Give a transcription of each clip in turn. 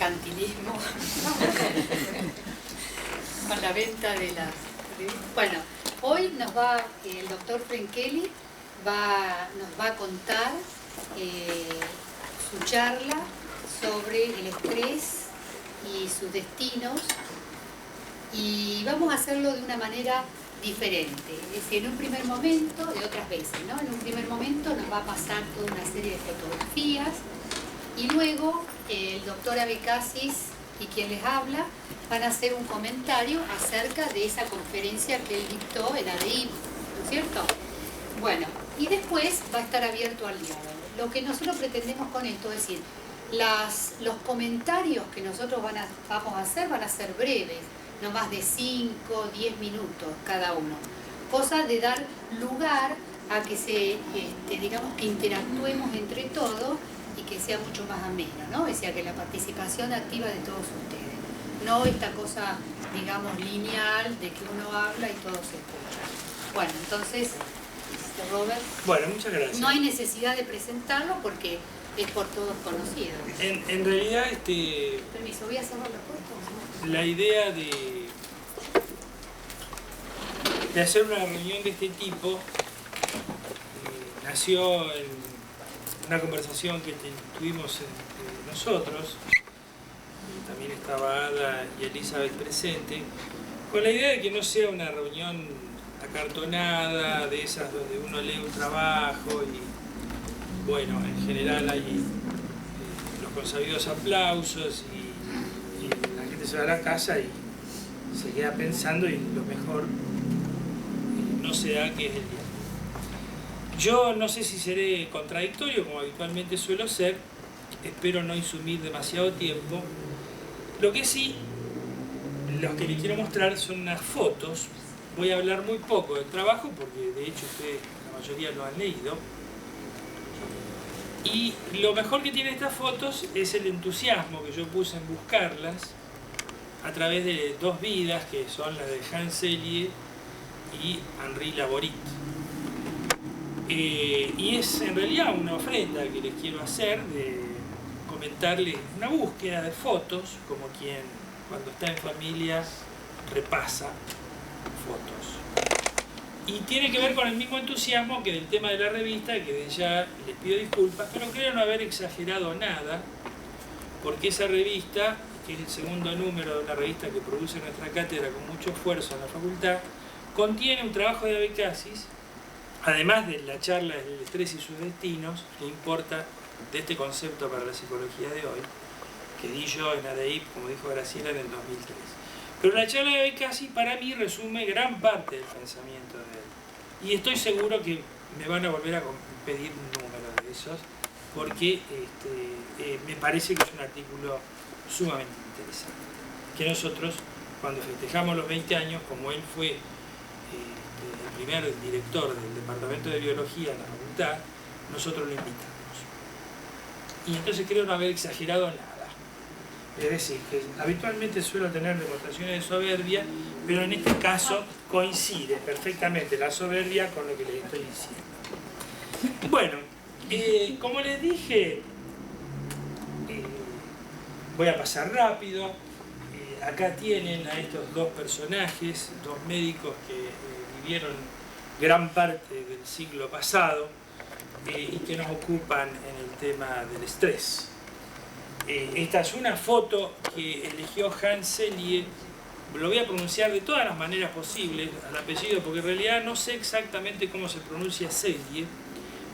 mercantilismo con la venta de las... Bueno, hoy nos va el doctor Frenkeli nos va a contar su charla sobre el estrés y sus destinos, y vamos a hacerlo de una manera diferente. Es decir, en un primer momento, de otras veces, ¿no? En un primer momento nos va a pasar toda una serie de fotografías y luego el doctor Abecassis y quien les habla van a hacer un comentario acerca de esa conferencia que él dictó en ADI, ¿no es cierto? Bueno, y después va a estar abierto al diálogo. Lo que nosotros pretendemos con esto es decir, los comentarios que nosotros vamos a hacer van a ser breves, no más de 5 o 10 minutos cada uno, cosa de dar lugar a que digamos que interactuemos entre todos y que sea mucho más ameno, ¿no? O sea, que la participación activa de todos ustedes, no esta cosa, digamos, lineal de que uno habla y todos se escuchan. Bueno, entonces, Robert. Bueno, muchas gracias. No hay necesidad de presentarlo porque es por todos conocido. En realidad, Permiso, voy a cerrar la puerta. La idea de hacer una reunión de este tipo nació en una conversación que tuvimos entre nosotros, y también estaba Ada y Elizabeth presente, con la idea de que no sea una reunión acartonada, de esas donde uno lee un trabajo y, bueno, en general hay los consabidos aplausos y la gente se va a la casa y se queda pensando y lo mejor no se da, que es el día. Yo no sé si seré contradictorio, como habitualmente suelo ser, espero no insumir demasiado tiempo. Lo que sí, lo que les quiero mostrar son unas fotos. Voy a hablar muy poco del trabajo porque de hecho ustedes, la mayoría lo han leído. Y lo mejor que tienen estas fotos es el entusiasmo que yo puse en buscarlas a través de dos vidas, que son las de Hans Selye y Henri Laborit. Y es en realidad una ofrenda que les quiero hacer de comentarles una búsqueda de fotos, como quien cuando está en familia repasa fotos. Y tiene que ver con el mismo entusiasmo que del tema de la revista, que de ya les pido disculpas, pero creo no haber exagerado nada, porque esa revista, que es el segundo número de una revista que produce nuestra cátedra con mucho esfuerzo en la facultad, contiene un trabajo de Abecassis, además de la charla del estrés y sus destinos, que importa de este concepto para la psicología de hoy, que di yo en ADEIP, como dijo Graciela, en el 2003. Pero la charla de Abecassis para mí resume gran parte del pensamiento de él. Y estoy seguro que me van a volver a pedir un número de esos, porque me parece que es un artículo sumamente interesante. Que nosotros, cuando festejamos los 20 años, como él fue el primer director del Departamento de Biología en la facultad, nosotros lo invitamos. Y entonces creo no haber exagerado nada. Es decir, que habitualmente suelo tener demostraciones de soberbia, pero en este caso coincide perfectamente la soberbia con lo que les estoy diciendo. Bueno, como les dije, voy a pasar rápido. Acá tienen a estos dos personajes, dos médicos que vivieron gran parte del siglo pasado y que nos ocupan en el tema del estrés. Esta es una foto que eligió Hans Selye. Lo voy a pronunciar de todas las maneras posibles al apellido, porque en realidad no sé exactamente cómo se pronuncia Selye.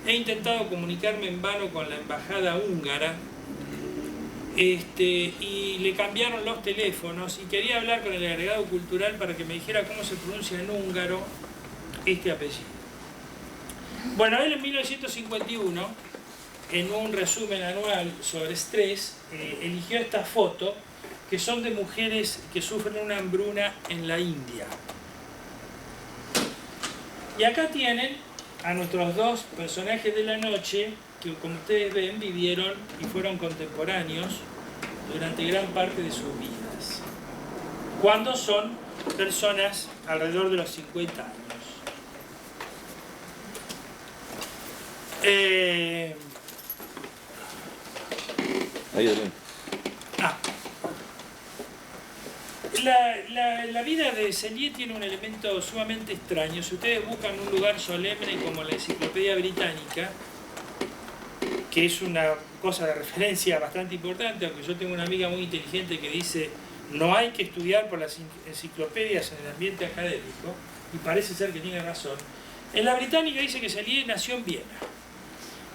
He intentado comunicarme en vano con la embajada húngara y le cambiaron los teléfonos y quería hablar con el agregado cultural para que me dijera cómo se pronuncia en húngaro este apellido. Bueno, él en 1951, en un resumen anual sobre estrés, eligió esta foto, que son de mujeres que sufren una hambruna en la India. Y acá tienen a nuestros dos personajes de la noche, que como ustedes ven, vivieron y fueron contemporáneos durante gran parte de sus vidas, cuando son personas alrededor de los 50 años. Ahí, Adrián. La vida de Sellier tiene un elemento sumamente extraño. Si ustedes buscan un lugar solemne como la Enciclopedia Británica, que es una cosa de referencia bastante importante, aunque yo tengo una amiga muy inteligente que dice no hay que estudiar por las enciclopedias en el ambiente académico, y parece ser que tiene razón. En la Británica dice que Sellier nació en Viena,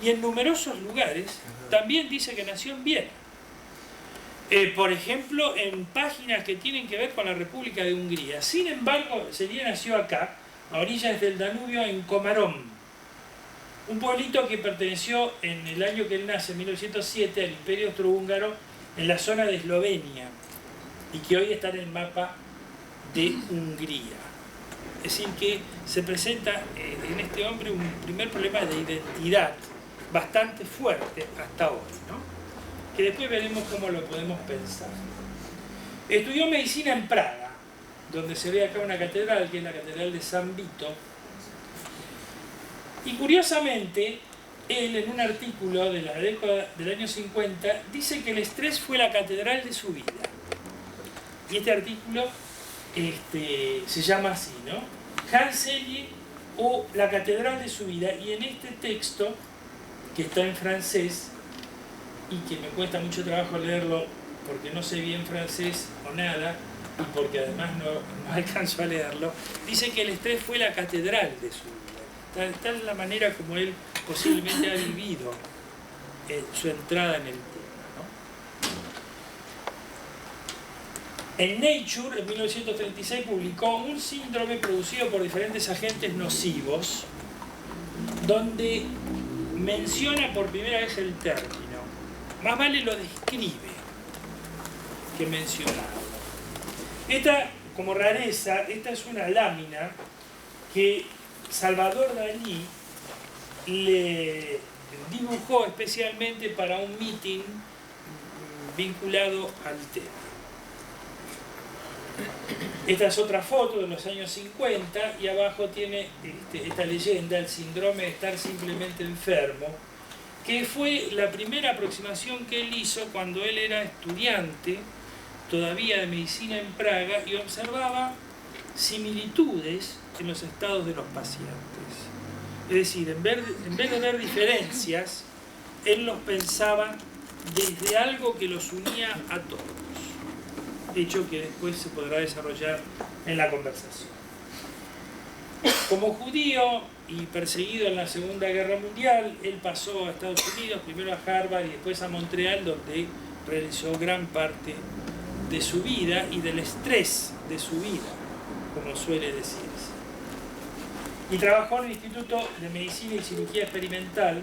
y en numerosos lugares también dice que nació en Viena. Por ejemplo, en páginas que tienen que ver con la República de Hungría. Sin embargo, Sellier nació acá, a orillas del Danubio, en Komárom, un pueblito que perteneció en el año que él nace, en 1907, al Imperio Austrohúngaro, en la zona de Eslovenia, y que hoy está en el mapa de Hungría. Es decir, que se presenta en este hombre un primer problema de identidad bastante fuerte hasta hoy, ¿no? Que después veremos cómo lo podemos pensar. Estudió medicina en Praga, donde se ve acá una catedral, que es la Catedral de San Vito. Y curiosamente, él en un artículo de la década del año 50 dice que el estrés fue la catedral de su vida. Y este artículo se llama así, ¿no? Hans Sellier o la catedral de su vida. Y en este texto, que está en francés, y que me cuesta mucho trabajo leerlo porque no sé bien francés o nada, y porque además no alcanzo a leerlo, dice que el estrés fue la catedral de su vida. Tal es la manera como él posiblemente ha vivido su entrada en el tema, ¿no? En Nature, en 1936, publicó un síndrome producido por diferentes agentes nocivos, donde menciona por primera vez el término. Más vale lo describe que mencionarlo. Esta, como rareza, esta es una lámina que Salvador Dalí le dibujó especialmente para un meeting vinculado al tema. Esta es otra foto de los años 50 y abajo tiene esta leyenda, el síndrome de estar simplemente enfermo, que fue la primera aproximación que él hizo cuando él era estudiante todavía de medicina en Praga y observaba similitudes en los estados de los pacientes. Es decir, en vez de ver diferencias, él los pensaba desde algo que los unía a todos. Hecho que después se podrá desarrollar en la conversación. Como judío y perseguido en la Segunda Guerra Mundial, él pasó a Estados Unidos, primero a Harvard y después a Montreal, donde realizó gran parte de su vida y del estrés de su vida, como suele decirse. Y trabajó en el Instituto de Medicina y Cirugía Experimental,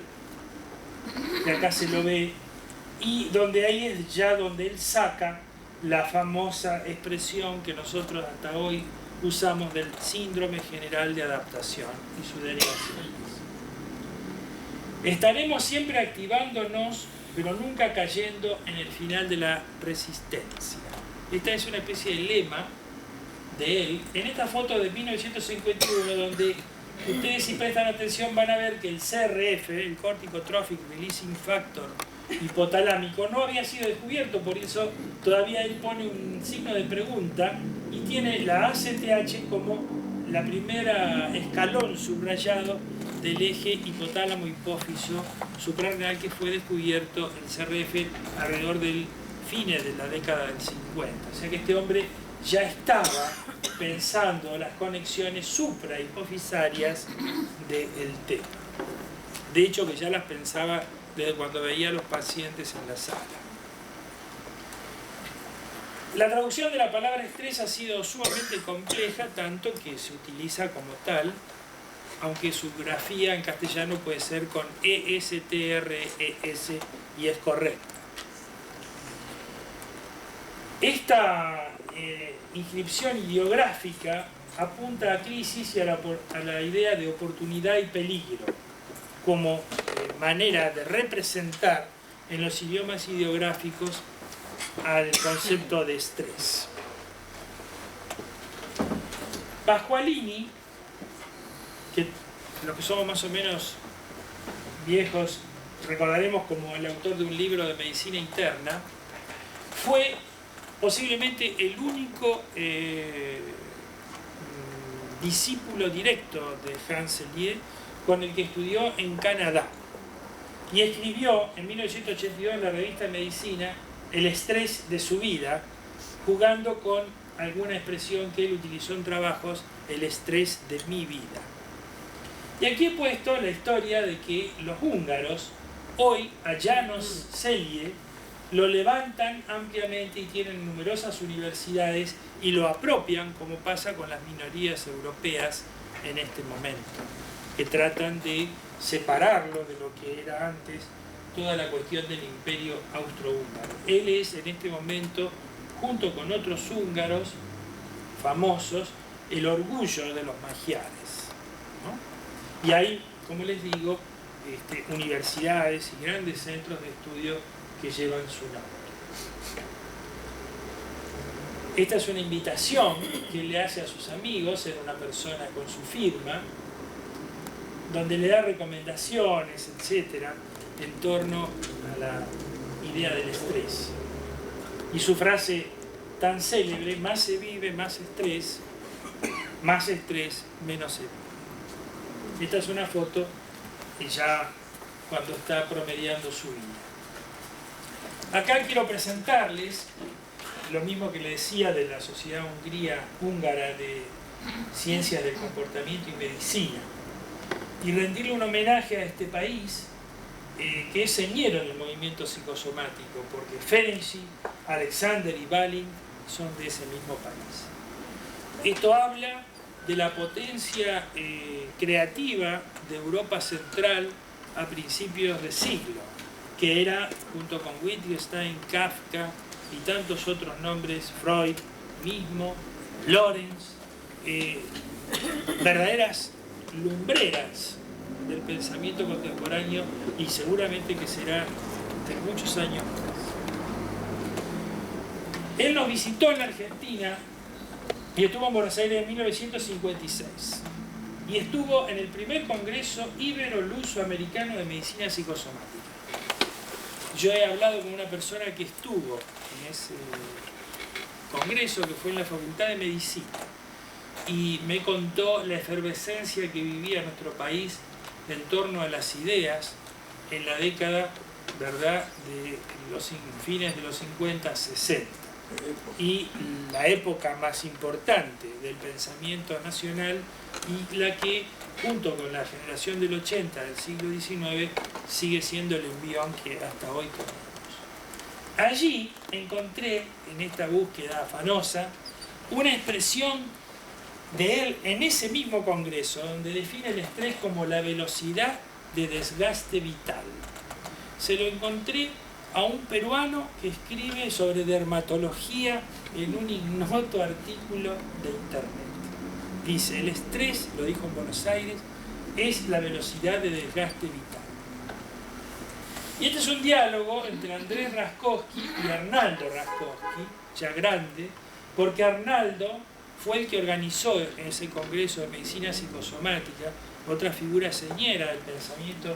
que acá se lo ve, y donde ahí es ya donde él saca la famosa expresión que nosotros hasta hoy usamos del síndrome general de adaptación y sus derivaciones. Estaremos siempre activándonos, pero nunca cayendo en el final de la resistencia. Esta es una especie de lema de él. En esta foto de 1951, donde ustedes si prestan atención van a ver que el CRF, el Corticotrophic Releasing Factor hipotalámico, no había sido descubierto, por eso todavía él pone un signo de pregunta y tiene la ACTH como la primera escalón subrayado del eje hipotálamo-hipófiso suprarrenal que fue descubierto el CRF alrededor del fines de la década del 50. O sea que este hombre ya estaba pensando las conexiones suprahipofisarias del tema. De hecho, que ya las pensaba desde cuando veía a los pacientes en la sala. La traducción de la palabra estrés ha sido sumamente compleja, tanto que se utiliza como tal, aunque su grafía en castellano puede ser con ESTRES y es correcta. Esta inscripción ideográfica apunta a crisis y a la idea de oportunidad y peligro como manera de representar en los idiomas ideográficos al concepto de estrés. Pasqualini, que los que somos más o menos viejos recordaremos como el autor de un libro de medicina interna, fue posiblemente el único discípulo directo de Hans Selye, con el que estudió en Canadá. Y escribió en 1982 en la revista Medicina el estrés de su vida, jugando con alguna expresión que él utilizó en trabajos, el estrés de mi vida. Y aquí he puesto la historia de que los húngaros, hoy a János Selye, lo levantan ampliamente y tienen numerosas universidades y lo apropian, como pasa con las minorías europeas en este momento, que tratan de separarlo de lo que era antes toda la cuestión del imperio austrohúngaro. Él es en este momento, junto con otros húngaros famosos, el orgullo de los magiares, ¿no? Y hay, como les digo, universidades y grandes centros de estudio que llevan su nombre. Esta es una invitación que le hace a sus amigos, era una persona con su firma, donde le da recomendaciones, etcétera, en torno a la idea del estrés. Y su frase tan célebre: más se vive, más estrés, menos se vive. Esta es una foto ya cuando está promediando su vida. Acá quiero presentarles lo mismo que le decía de la Sociedad Húngara de Ciencias del Comportamiento y Medicina, y rendirle un homenaje a este país que es señero del movimiento psicosomático, porque Ferenczi, Alexander y Balint son de ese mismo país. Esto habla de la potencia creativa de Europa Central a principios de siglo, que era, junto con Wittgenstein, Kafka y tantos otros nombres, Freud mismo, Lorenz, verdaderas lumbreras del pensamiento contemporáneo, y seguramente que será de muchos años más. Él nos visitó en la Argentina y estuvo en Buenos Aires en 1956. Y estuvo en el primer Congreso Ibero-Luso-Americano de Medicina Psicosomática. Yo he hablado con una persona que estuvo en ese congreso, que fue en la Facultad de Medicina, y me contó la efervescencia que vivía nuestro país en torno a las ideas en la década, ¿verdad?, de los fines de los 50, 60. Y la época más importante del pensamiento nacional, y la que, junto con la generación del 80 del siglo XIX, sigue siendo el envión que hasta hoy tenemos. Allí encontré, en esta búsqueda afanosa, una expresión de él en ese mismo congreso, donde define el estrés como la velocidad de desgaste vital. Se lo encontré a un peruano que escribe sobre dermatología en un ignoto artículo de internet. Dice: el estrés, lo dijo en Buenos Aires, es la velocidad de desgaste vital. Y este es un diálogo entre Andrés Raskowski y Arnaldo Raskowski, ya grande, porque Arnaldo fue el que organizó en ese congreso de medicina psicosomática, otra figura señera del pensamiento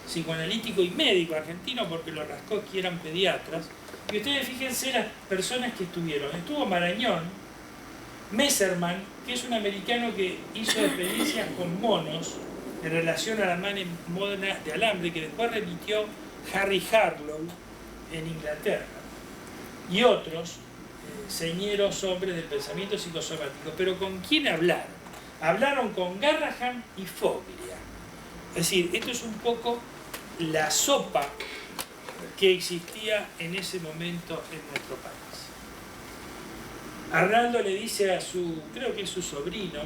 psicoanalítico y médico argentino, porque los Raskowski eran pediatras. Y ustedes fíjense las personas que estuvieron. Estuvo Marañón, Messerman, que es un americano que hizo experiencias con monos en relación a la mona de alambre, que después remitió Harry Harlow en Inglaterra, y otros señeros hombres del pensamiento psicosomático. Pero ¿con quién hablaron? Hablaron con Garrahan y Foglia. Es decir, esto es un poco la sopa que existía en ese momento en nuestro país. Arnaldo le dice a su, creo que es su sobrino: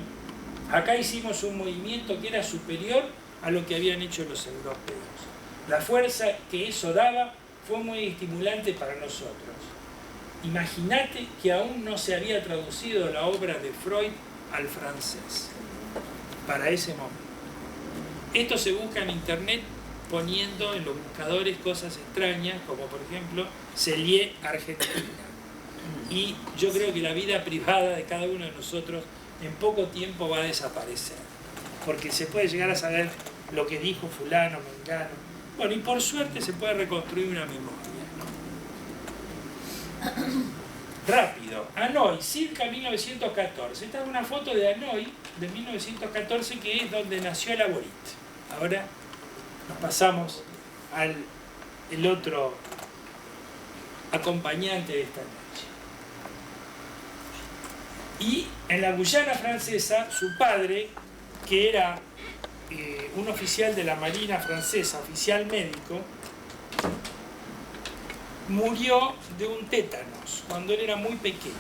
acá hicimos un movimiento que era superior a lo que habían hecho los europeos. La fuerza que eso daba fue muy estimulante para nosotros. Imagínate que aún no se había traducido la obra de Freud al francés para ese momento. Esto se busca en internet poniendo en los buscadores cosas extrañas, como por ejemplo Selye Argentina. Y yo creo que la vida privada de cada uno de nosotros en poco tiempo va a desaparecer, porque se puede llegar a saber lo que dijo fulano, mengano. Bueno, y por suerte se puede reconstruir una memoria, ¿no? rápido. Hanoi, circa 1914. Esta es una foto de Hanoi de 1914, que es donde nació el Aborit. Ahora nos pasamos al el otro acompañante de esta noche. Y en la Guyana francesa, su padre, que era un oficial de la Marina francesa, oficial médico, murió de un tétanos cuando él era muy pequeño.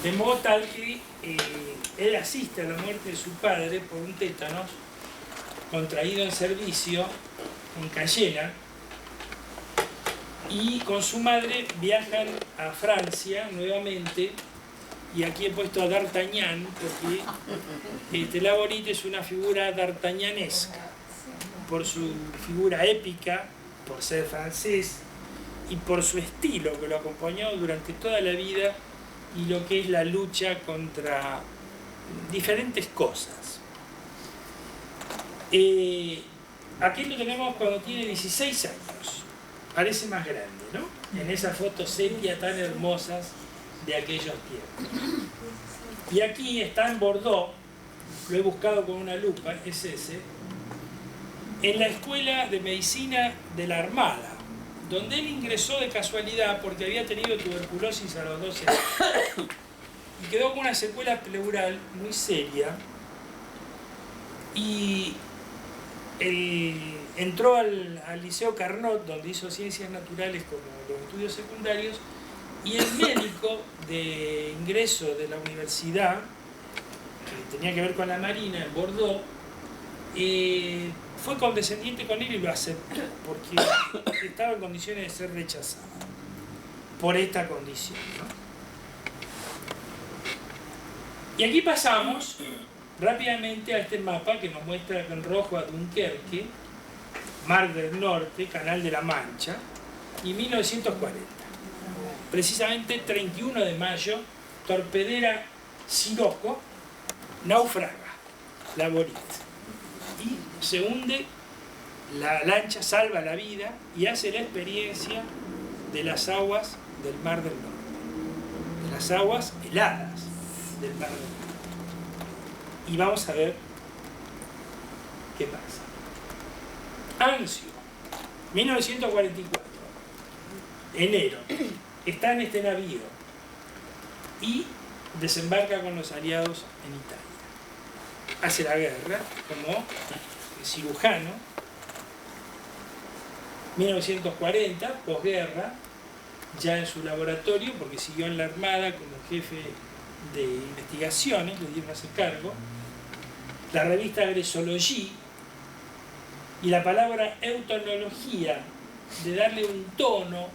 De modo tal que él asiste a la muerte de su padre por un tétanos contraído en servicio en Cayena, y con su madre viajan a Francia nuevamente, y aquí he puesto a D'Artagnan porque el Aborit es una figura d'Artagnanesca por su figura épica, por ser francés y por su estilo que lo acompañó durante toda la vida, y lo que es la lucha contra diferentes cosas. Aquí lo tenemos cuando tiene 16 años, parece más grande, ¿no? En esas fotos sepia tan hermosas de aquellos tiempos. Y aquí está en Bordeaux, lo he buscado con una lupa, es ese, en la Escuela de Medicina de la Armada, donde él ingresó de casualidad porque había tenido tuberculosis a los 12 años y quedó con una secuela pleural muy seria, y entró al Liceo Carnot, donde hizo Ciencias Naturales como los estudios secundarios, y el médico de ingreso de la universidad, que tenía que ver con la Marina en Bordeaux, fue condescendiente con él y lo aceptó, porque estaba en condiciones de ser rechazado por esta condición, ¿no? Y aquí pasamos rápidamente a este mapa que nos muestra en rojo a Dunkerque, Mar del Norte, Canal de la Mancha, y 1940. Precisamente 31 de mayo, torpedera Siroco naufraga, la Aborit, y se hunde, la lancha salva la vida y hace la experiencia de las aguas del Mar del Norte, de las aguas heladas del Mar del Norte. Y vamos a ver qué pasa. Anzio, 1944, enero, está en este navío y desembarca con los aliados en Italia. Hace la guerra como cirujano. 1940, posguerra, ya en su laboratorio, porque siguió en la Armada como jefe de investigaciones, le dieron ese cargo, la revista Agresologie, y la palabra eutonología, de darle un tono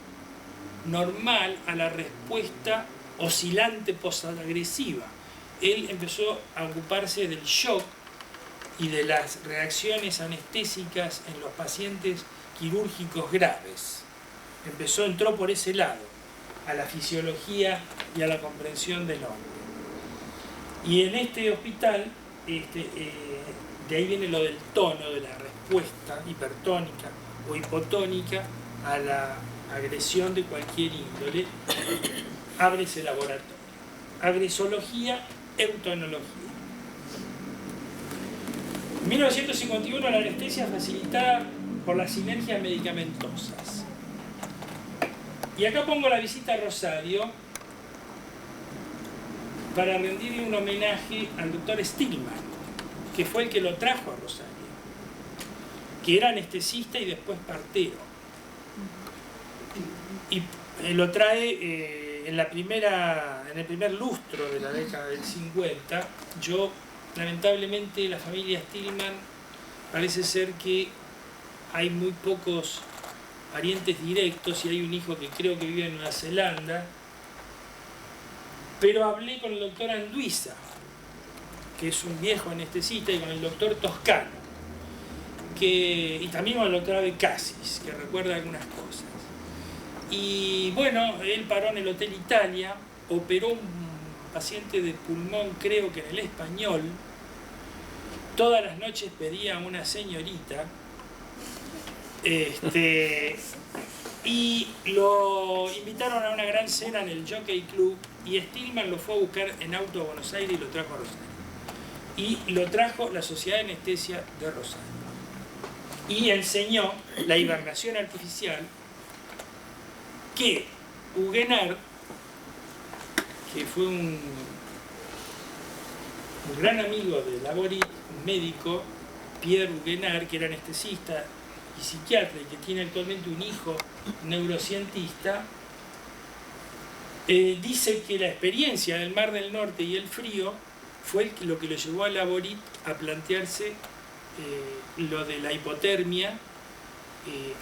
normal a la respuesta oscilante posagresiva. Él empezó a ocuparse del shock y de las reacciones anestésicas en los pacientes quirúrgicos graves. Entró por ese lado, a la fisiología y a la comprensión del hombre. Y en este hospital, de ahí viene lo del tono, de la respuesta hipertónica o hipotónica a la agresión de cualquier índole. Abre ese laboratorio. Agresología, eutonología. En 1951, la anestesia facilitada por las sinergias medicamentosas. Y acá pongo la visita a Rosario para rendirle un homenaje al doctor Stillman, que fue el que lo trajo a Rosario, que era anestesista y después partero. Y lo trae en el primer lustro de la década del 50. Yo, lamentablemente, la familia Stillman parece ser que hay muy pocos parientes directos, y hay un hijo que creo que vive en Nueva Zelanda. Pero hablé con el doctor Anduiza, que es un viejo anestesista, y con el doctor Toscano, y también con el doctor Abecasis, que recuerda algunas cosas. Y bueno, él paró en el Hotel Italia, operó un paciente de pulmón, creo que en el Español. Todas las noches pedía a una señorita, Y lo invitaron a una gran cena en el Jockey Club y Stillman lo fue a buscar en auto a Buenos Aires y lo trajo a Rosario. Y lo trajo la Sociedad de Anestesia de Rosario. Y enseñó la hibernación artificial que Huguenard, que fue un gran amigo de Laborit, un médico, Pierre Huguenard, que era anestesista y psiquiatra y que tiene actualmente un hijo neurocientista, dice que la experiencia del Mar del Norte y el frío fue lo que lo llevó a Laborit a plantearse lo de la hipotermia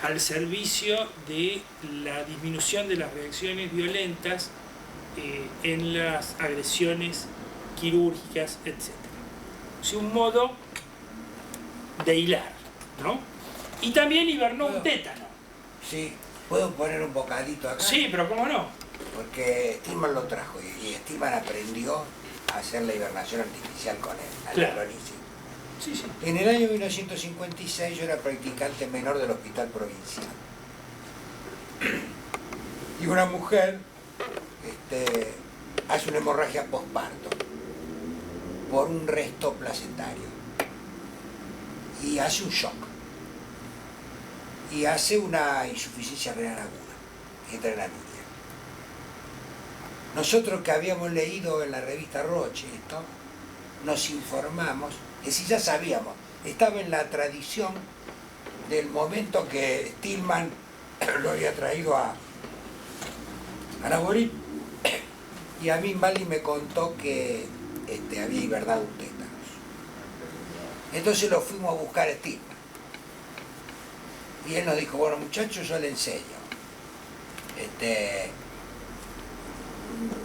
al servicio de la disminución de las reacciones violentas en las agresiones quirúrgicas, etc. O sea, un modo de hilar, ¿no? Y también hibernó un tétano. Sí, ¿puedo poner un bocadito acá? Sí, pero ¿cómo no? Porque Stillman lo trajo y Stillman aprendió a hacer la hibernación artificial con él, a Claro. la Lonici. Sí, sí. En el año 1956 yo era practicante menor del hospital provincial. Y una mujer hace una hemorragia postparto por un resto placentario. Y hace un shock. Y hace una insuficiencia renal aguda. Y entra en la niña. Nosotros que habíamos leído en la revista Roche esto, nos informamos, es decir, ya sabíamos, estaba en la tradición del momento que Stillman lo había traído a Laborit, y a mí Mali me contó que había hibernado un tétanos. Entonces lo fuimos a buscar a Stillman. Y él nos dijo, bueno muchachos, yo le enseño.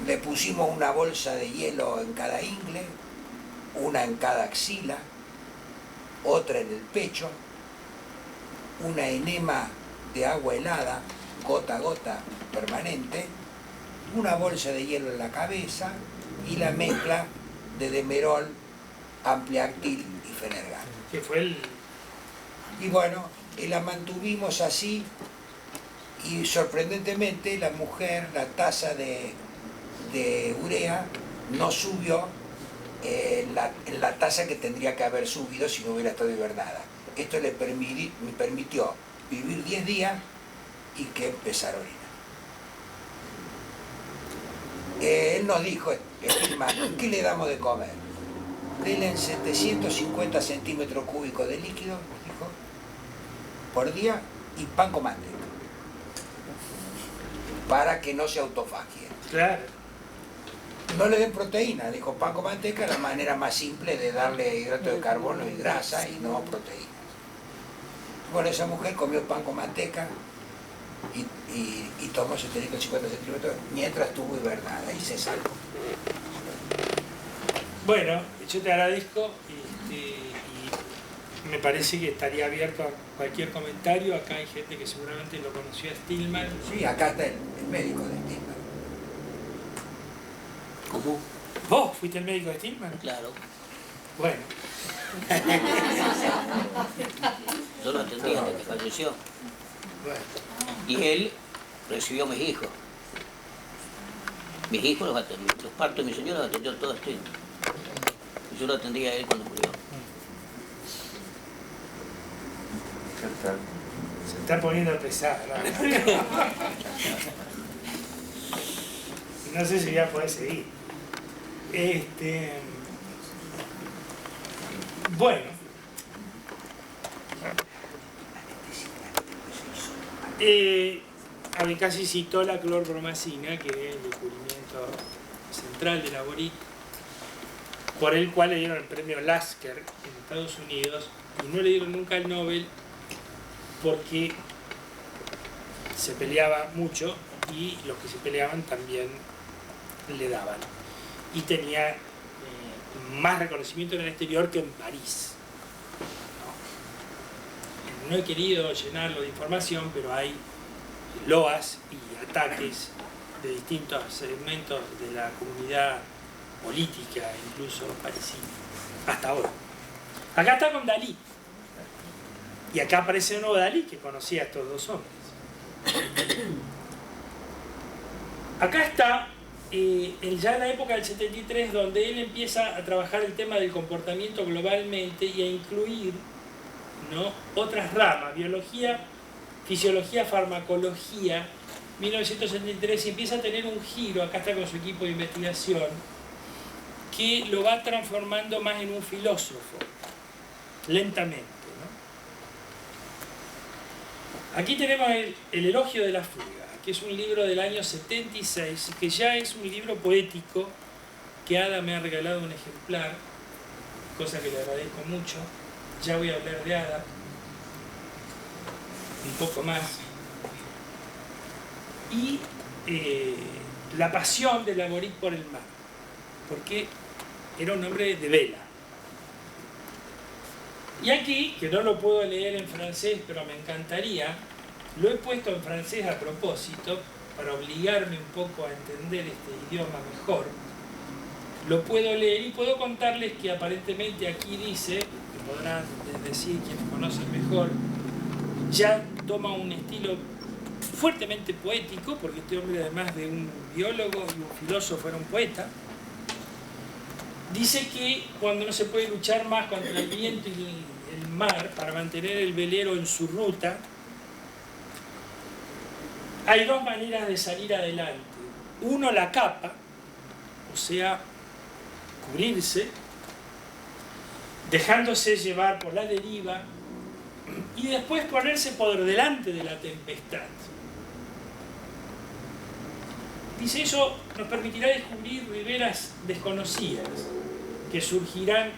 Le pusimos una bolsa de hielo en cada ingle, una en cada axila, otra en el pecho, una enema de agua helada, gota a gota, permanente, una bolsa de hielo en la cabeza y la mezcla de Demerol, Ampliactil y Fenergan. Que fue el... Y bueno, la mantuvimos así y sorprendentemente la mujer, la tasa de urea no subió en la tasa que tendría que haber subido si no hubiera estado hibernada. Esto le permitió vivir 10 días y que empezara a orinar. Él nos dijo, ¿qué le damos de comer? Denle en 750 centímetros cúbicos de líquido, nos dijo, por día, y pan con manteca, para que no se autofagie. Claro. No le den proteína, dijo, pan con manteca es la manera más simple de darle hidrato de carbono y grasa y no proteínas. Bueno, esa mujer comió pan con manteca y tomó 750 centímetros mientras estuvo hibernada y se salvó. Bueno, yo te agradezco y me parece que estaría abierto a cualquier comentario. Acá hay gente que seguramente lo conoció a Stillman. Sí, acá está el médico de Stillman. ¿Cómo? ¿Vos fuiste el médico de Stillman? Claro. Bueno. Yo lo atendí hasta que falleció. Bueno. Y él recibió a mis hijos. Mis hijos los atendió. Los partos de mi señora los atendió todos Stillman. Y yo lo atendí a él cuando murió. Se está poniendo pesada, ¿no? No sé si voy a poder seguir. Bueno. Casi citó la clorpromacina, que es el descubrimiento central de Laborit, por el cual le dieron el premio Lasker en Estados Unidos, y no le dieron nunca el Nobel porque se peleaba mucho y los que se peleaban también le daban. Y tenía más reconocimiento en el exterior que en París. No he querido llenarlo de información, pero hay loas y ataques de distintos segmentos de la comunidad política, incluso parisina, hasta ahora. Acá está con Dalí. Y acá aparece un nuevo Dalí que conocía a estos dos hombres. Acá está, ya en la época del 73, donde él empieza a trabajar el tema del comportamiento globalmente y a incluir, ¿no?, otras ramas, biología, fisiología, farmacología, 1973, y empieza a tener un giro, acá está con su equipo de investigación, que lo va transformando más en un filósofo, lentamente, ¿no? Aquí tenemos el Elogio de la Fuga, que es un libro del año 76, que ya es un libro poético, que Ada me ha regalado un ejemplar, cosa que le agradezco mucho. Ya voy a hablar de Ada un poco más. Y la pasión de Laborit por el mar, porque era un hombre de vela. Y aquí, que no lo puedo leer en francés, pero me encantaría, lo he puesto en francés a propósito, para obligarme un poco a entender este idioma mejor. Lo puedo leer y puedo contarles que aparentemente aquí dice, que podrán decir quienes conocen mejor, ya toma un estilo fuertemente poético, porque este hombre, además de un biólogo y un filósofo, era un poeta. Dice que cuando no se puede luchar más contra el viento y el mar para mantener el velero en su ruta, hay dos maneras de salir adelante. Uno, la capa, o sea, cubrirse, dejándose llevar por la deriva, y después ponerse por delante de la tempestad. Dice, eso nos permitirá descubrir riberas desconocidas que surgirán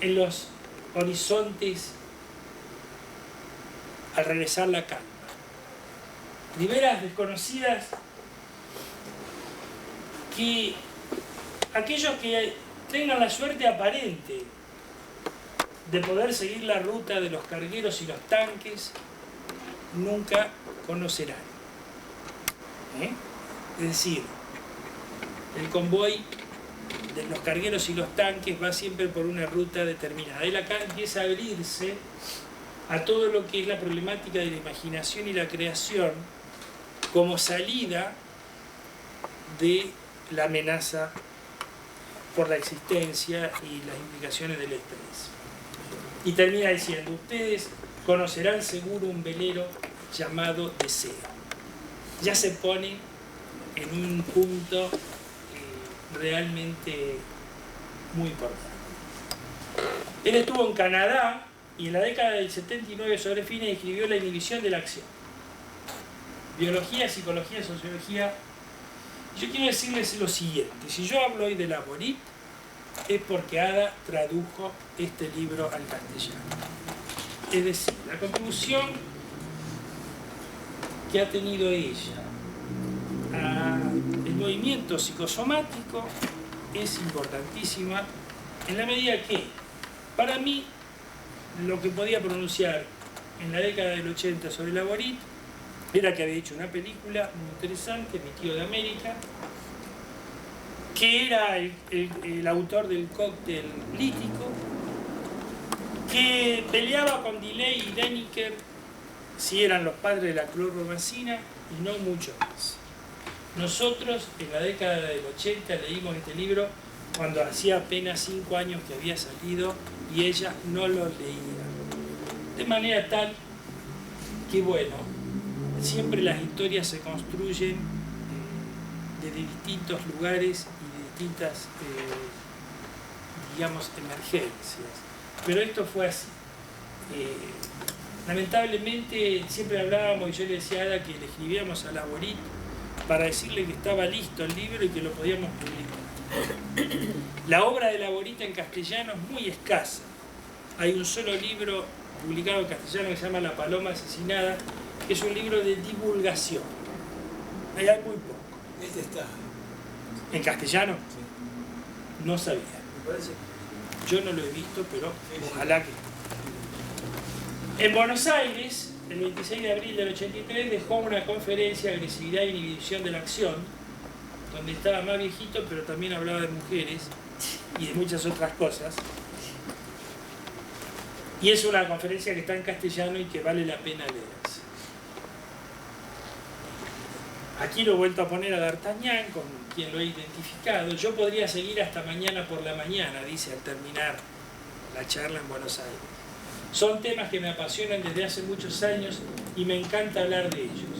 en los horizontes al regresar la calma. Riberas desconocidas que aquellos que tengan la suerte aparente de poder seguir la ruta de los cargueros y los tanques nunca conocerán. Es decir, el convoy de los cargueros y los tanques va siempre por una ruta determinada. Él acá empieza a abrirse a todo lo que es la problemática de la imaginación y la creación como salida de la amenaza por la existencia y las implicaciones del estrés. Y termina diciendo, ustedes conocerán seguro un velero llamado deseo. Ya se pone en un punto realmente muy importante. Él estuvo en Canadá y en la década del 79 sobre fines escribió La inhibición de la acción. Biología, psicología, sociología. Yo quiero decirles lo siguiente, si yo hablo hoy de Laborit, es porque Ada tradujo este libro al castellano. Es decir, la contribución que ha tenido ella al movimiento psicosomático es importantísima en la medida que, para mí, lo que podía pronunciar en la década del 80 sobre Laborit era que había hecho una película muy interesante, Mi tío de América, que era el autor del cóctel lítico, que peleaba con Delay y Deniker si eran los padres de la clorpromazina y no mucho más. Nosotros en la década del 80 leímos este libro cuando hacía apenas 5 años que había salido y ella no lo leía. De manera tal que, bueno, siempre las historias se construyen desde distintos lugares y de distintas, digamos, emergencias. Pero esto fue así. Lamentablemente siempre hablábamos y yo le decía a Ada que le escribíamos a Laborit para decirle que estaba listo el libro y que lo podíamos publicar. La obra de Laborit en castellano es muy escasa. Hay un solo libro publicado en castellano que se llama La paloma asesinada, que es un libro de divulgación. Ahí hay muy poco. Este está. ¿En castellano? Sí. No sabía. Me parece. Yo no lo he visto, pero Sí. ojalá que... En Buenos Aires, el 26 de abril del 83, dejó una conferencia Agresividad e inhibición de la acción, donde estaba más viejito, pero también hablaba de mujeres y de muchas otras cosas. Y es una conferencia que está en castellano y que vale la pena leerse. Aquí lo he vuelto a poner a D'Artagnan, con quien lo he identificado. Yo podría seguir hasta mañana por la mañana, dice al terminar la charla en Buenos Aires. Son temas que me apasionan desde hace muchos años y me encanta hablar de ellos.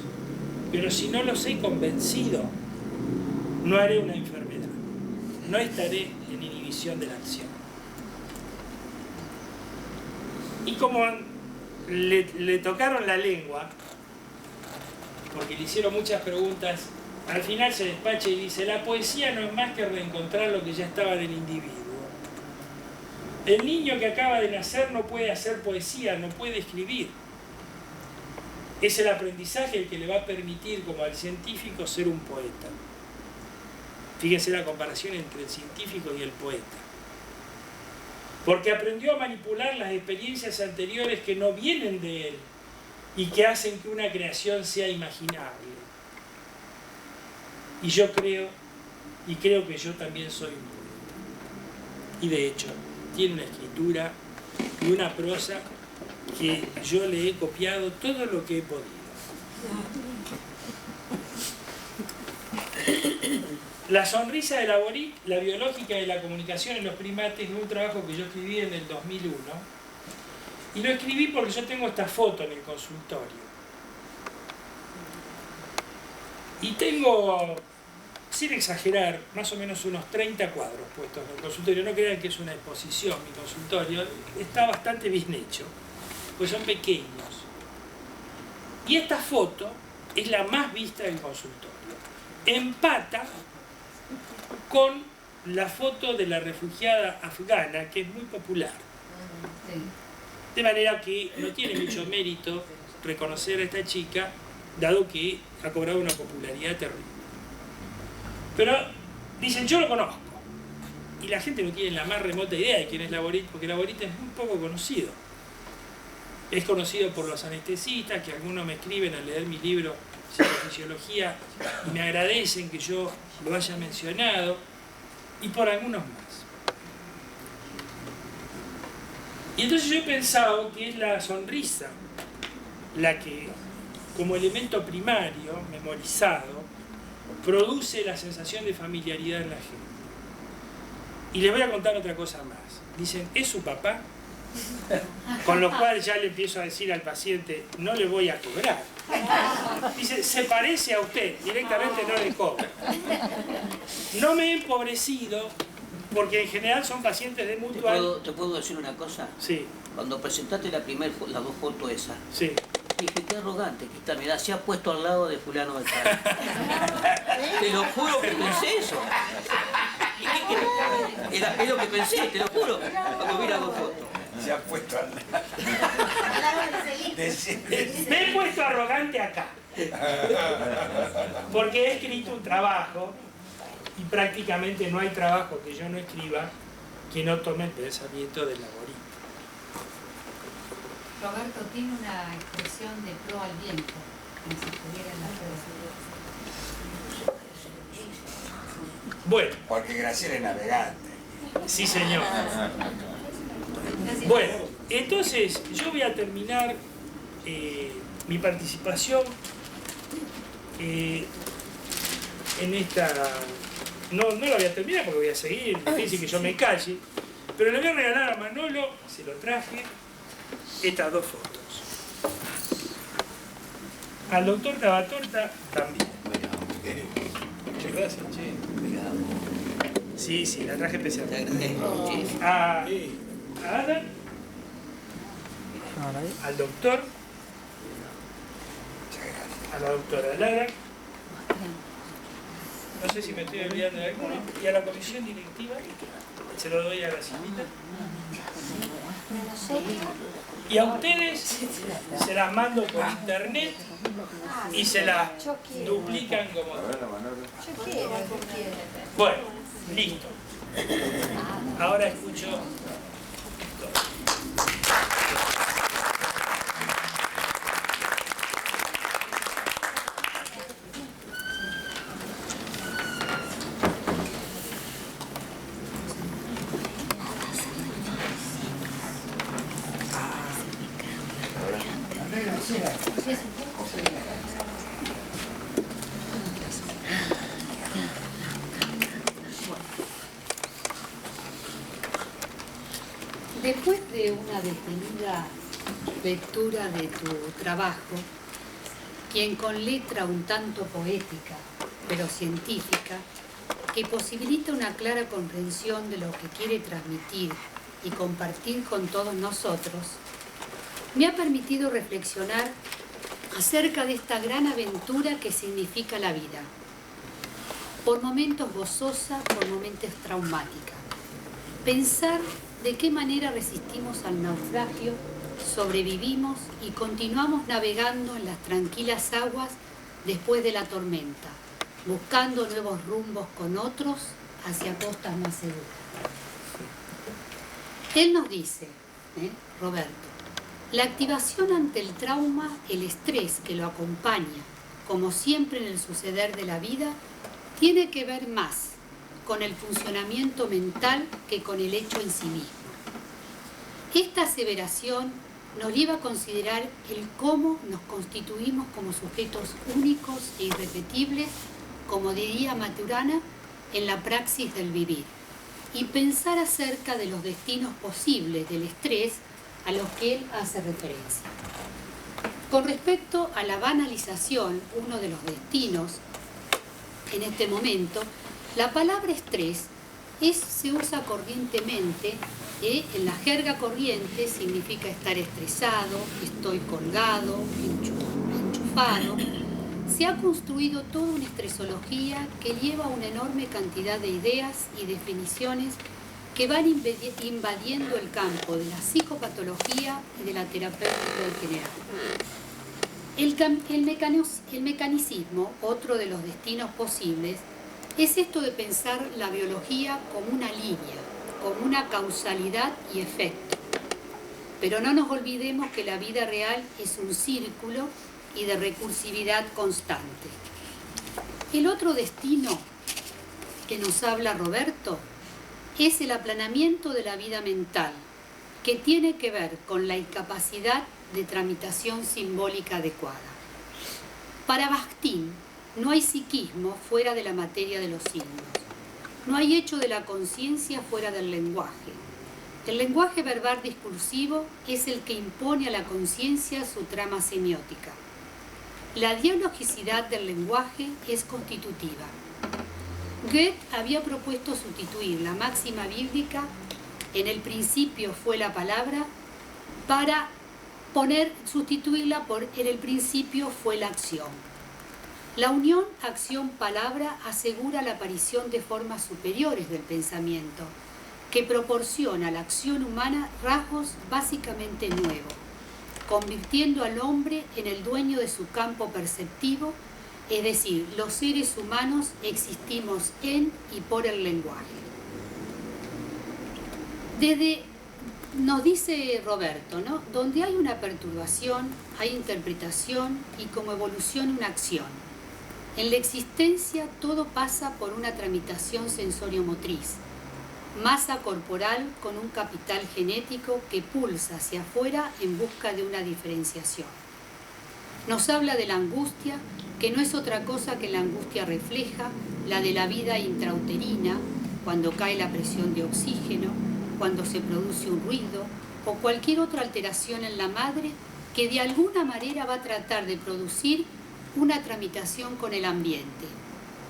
Pero si no los he convencido, no haré una enfermedad. No estaré en inhibición de la acción. Y como le tocaron la lengua, porque le hicieron muchas preguntas, al final se despacha y dice, la poesía no es más que reencontrar lo que ya estaba en el individuo. El niño que acaba de nacer no puede hacer poesía, no puede escribir. Es el aprendizaje el que le va a permitir, como al científico, ser un poeta. Fíjense la comparación entre el científico y el poeta. Porque aprendió a manipular las experiencias anteriores que no vienen de él y que hacen que una creación sea imaginable. Y yo creo que yo también soy un poeta. Y de hecho, tiene una escritura y una prosa que yo le he copiado todo lo que he podido. La sonrisa de Laborit, la biológica de la comunicación en los primates, es un trabajo que yo escribí en el 2001. Y lo escribí porque yo tengo esta foto en el consultorio. Y tengo, sin exagerar, más o menos unos 30 cuadros puestos en el consultorio. No crean que es una exposición mi consultorio. Está bastante bien hecho, pues son pequeños. Y esta foto es la más vista del consultorio. Empata con la foto de la refugiada afgana, que es muy popular. De manera que no tiene mucho mérito reconocer a esta chica, dado que ha cobrado una popularidad terrible. Pero dicen, yo lo conozco. Y la gente no tiene la más remota idea de quién es Laborit, porque Laborit es muy poco conocido. Es conocido por los anestesistas, que algunos me escriben al leer mi libro Psicofisiología y me agradecen que yo lo haya mencionado, y por algunos más. Y entonces yo he pensado que es la sonrisa la que, como elemento primario, memorizado, produce la sensación de familiaridad en la gente. Y les voy a contar otra cosa más. Dicen, ¿es su papá? Con lo cual ya le empiezo a decir al paciente, no le voy a cobrar. Dice, se parece a usted, directamente no le cobro. No me he empobrecido, porque en general son pacientes de mutual. ¿Te puedo decir una cosa? Sí. Cuando presentaste las dos fotos esas, Sí. dije, qué arrogante que esta, mirá, se ha puesto al lado de fulano de tal. Te lo juro que pensé eso. Es lo que pensé, te lo juro, cuando vi las dos fotos. Se ha puesto al Me he puesto arrogante acá. Porque he escrito un trabajo, y prácticamente no hay trabajo que yo no escriba que no tome el pensamiento del Laborit. Roberto tiene una expresión de pro al viento, como si estuviera en la flor. Bueno, Porque Graciela es navegante. sí señor. Bueno, entonces yo voy a terminar mi participación en esta... No la voy a terminar porque voy a seguir, es difícil que yo me calle, pero le voy a regalar a Manolo, se lo traje, estas dos fotos. Al doctor Tabatorta también. Muchas gracias, che. Sí, la traje especial. Te agradezco, che. A Ada, al doctor, a la doctora Lara, no sé si me estoy olvidando de alguno, y a la comisión directiva, se lo doy a la señorita. Y a ustedes se las mando por internet y se las duplican como... Bueno, listo. Ahora escucho... Después de una detenida lectura de tu trabajo, quien con letra un tanto poética, pero científica, que posibilita una clara comprensión de lo que quiere transmitir y compartir con todos nosotros, me ha permitido reflexionar acerca de esta gran aventura que significa la vida. Por momentos gozosa, por momentos traumática. Pensar de qué manera resistimos al naufragio, sobrevivimos y continuamos navegando en las tranquilas aguas después de la tormenta, buscando nuevos rumbos con otros hacia costas más seguras. Él nos dice, Roberto, la activación ante el trauma, el estrés que lo acompaña, como siempre en el suceder de la vida, tiene que ver más con el funcionamiento mental que con el hecho en sí mismo. Esta aseveración nos lleva a considerar el cómo nos constituimos como sujetos únicos e irrepetibles, como diría Maturana, en la praxis del vivir, y pensar acerca de los destinos posibles del estrés a los que él hace referencia. Con respecto a la banalización, uno de los destinos, en este momento, la palabra estrés se usa corrientemente, en la jerga corriente significa estar estresado, estoy colgado, enchufado. Se ha construido toda una estresología que lleva una enorme cantidad de ideas y definiciones que van invadiendo el campo de la psicopatología y de la terapéutica en general. El mecanicismo, otro de los destinos posibles, es esto de pensar la biología como una línea, como una causalidad y efecto. Pero no nos olvidemos que la vida real es un círculo y de recursividad constante. El otro destino que nos habla Roberto es el aplanamiento de la vida mental, que tiene que ver con la incapacidad de tramitación simbólica adecuada. Para Bakhtin, no hay psiquismo fuera de la materia de los signos. No hay hecho de la conciencia fuera del lenguaje. El lenguaje verbal discursivo es el que impone a la conciencia su trama semiótica. La dialogicidad del lenguaje es constitutiva. Goethe había propuesto sustituir la máxima bíblica "en el principio fue la palabra" para sustituirla por "en el principio fue la acción". La unión acción-palabra asegura la aparición de formas superiores del pensamiento, que proporciona a la acción humana rasgos básicamente nuevos, convirtiendo al hombre en el dueño de su campo perceptivo, es decir, los seres humanos existimos en y por el lenguaje. Nos dice Roberto, ¿no? Donde hay una perturbación, hay interpretación y como evolución una acción. En la existencia todo pasa por una tramitación sensorio-motriz, masa corporal con un capital genético que pulsa hacia afuera en busca de una diferenciación. Nos habla de la angustia, que no es otra cosa que la angustia refleja, la de la vida intrauterina, cuando cae la presión de oxígeno, cuando se produce un ruido o cualquier otra alteración en la madre que de alguna manera va a tratar de producir una tramitación con el ambiente.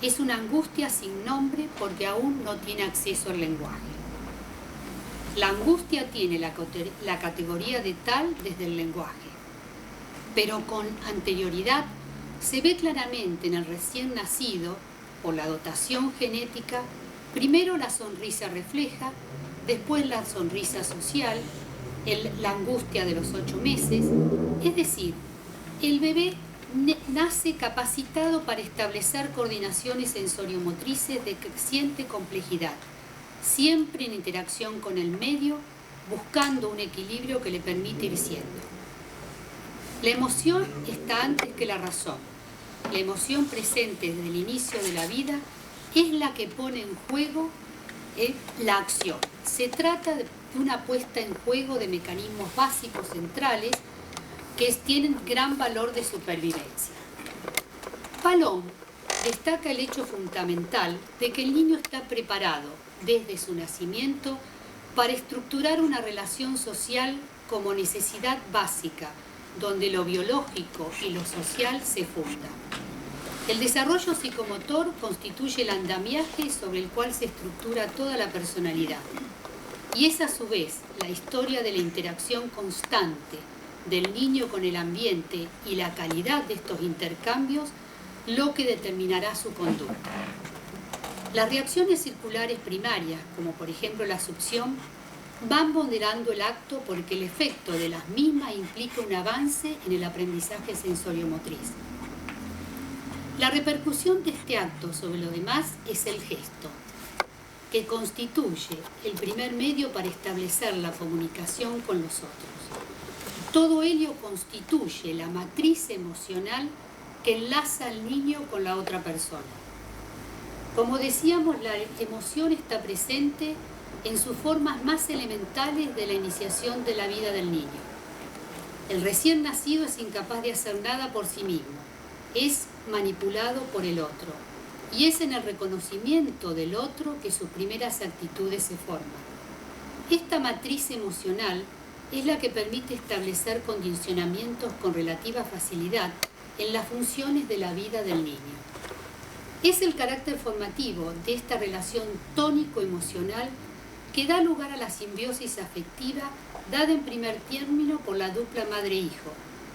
Es una angustia sin nombre porque aún no tiene acceso al lenguaje. La angustia tiene la categoría de tal desde el lenguaje, pero con anterioridad se ve claramente en el recién nacido, por la dotación genética, primero la sonrisa refleja, después la sonrisa social, la angustia de los 8 meses, es decir, el bebé nace capacitado para establecer coordinaciones sensoriomotrices de creciente complejidad, siempre en interacción con el medio, buscando un equilibrio que le permite ir siendo. La emoción está antes que la razón. La emoción presente desde el inicio de la vida es la que pone en juego la acción. Se trata de una puesta en juego de mecanismos básicos centrales que tienen gran valor de supervivencia. Palom destaca el hecho fundamental de que el niño está preparado desde su nacimiento para estructurar una relación social como necesidad básica, donde lo biológico y lo social se fundan. El desarrollo psicomotor constituye el andamiaje sobre el cual se estructura toda la personalidad. Y es a su vez la historia de la interacción constante del niño con el ambiente y la calidad de estos intercambios lo que determinará su conducta. Las reacciones circulares primarias, como por ejemplo la succión, van moderando el acto porque el efecto de las mismas implica un avance en el aprendizaje sensoriomotriz. La repercusión de este acto sobre lo demás es el gesto, que constituye el primer medio para establecer la comunicación con los otros. Todo ello constituye la matriz emocional que enlaza al niño con la otra persona. Como decíamos, la emoción está presente en sus formas más elementales de la iniciación de la vida del niño. El recién nacido es incapaz de hacer nada por sí mismo, es manipulado por el otro, y es en el reconocimiento del otro que sus primeras actitudes se forman. Esta matriz emocional es la que permite establecer condicionamientos con relativa facilidad en las funciones de la vida del niño. Es el carácter formativo de esta relación tónico-emocional que da lugar a la simbiosis afectiva dada en primer término por la dupla madre-hijo,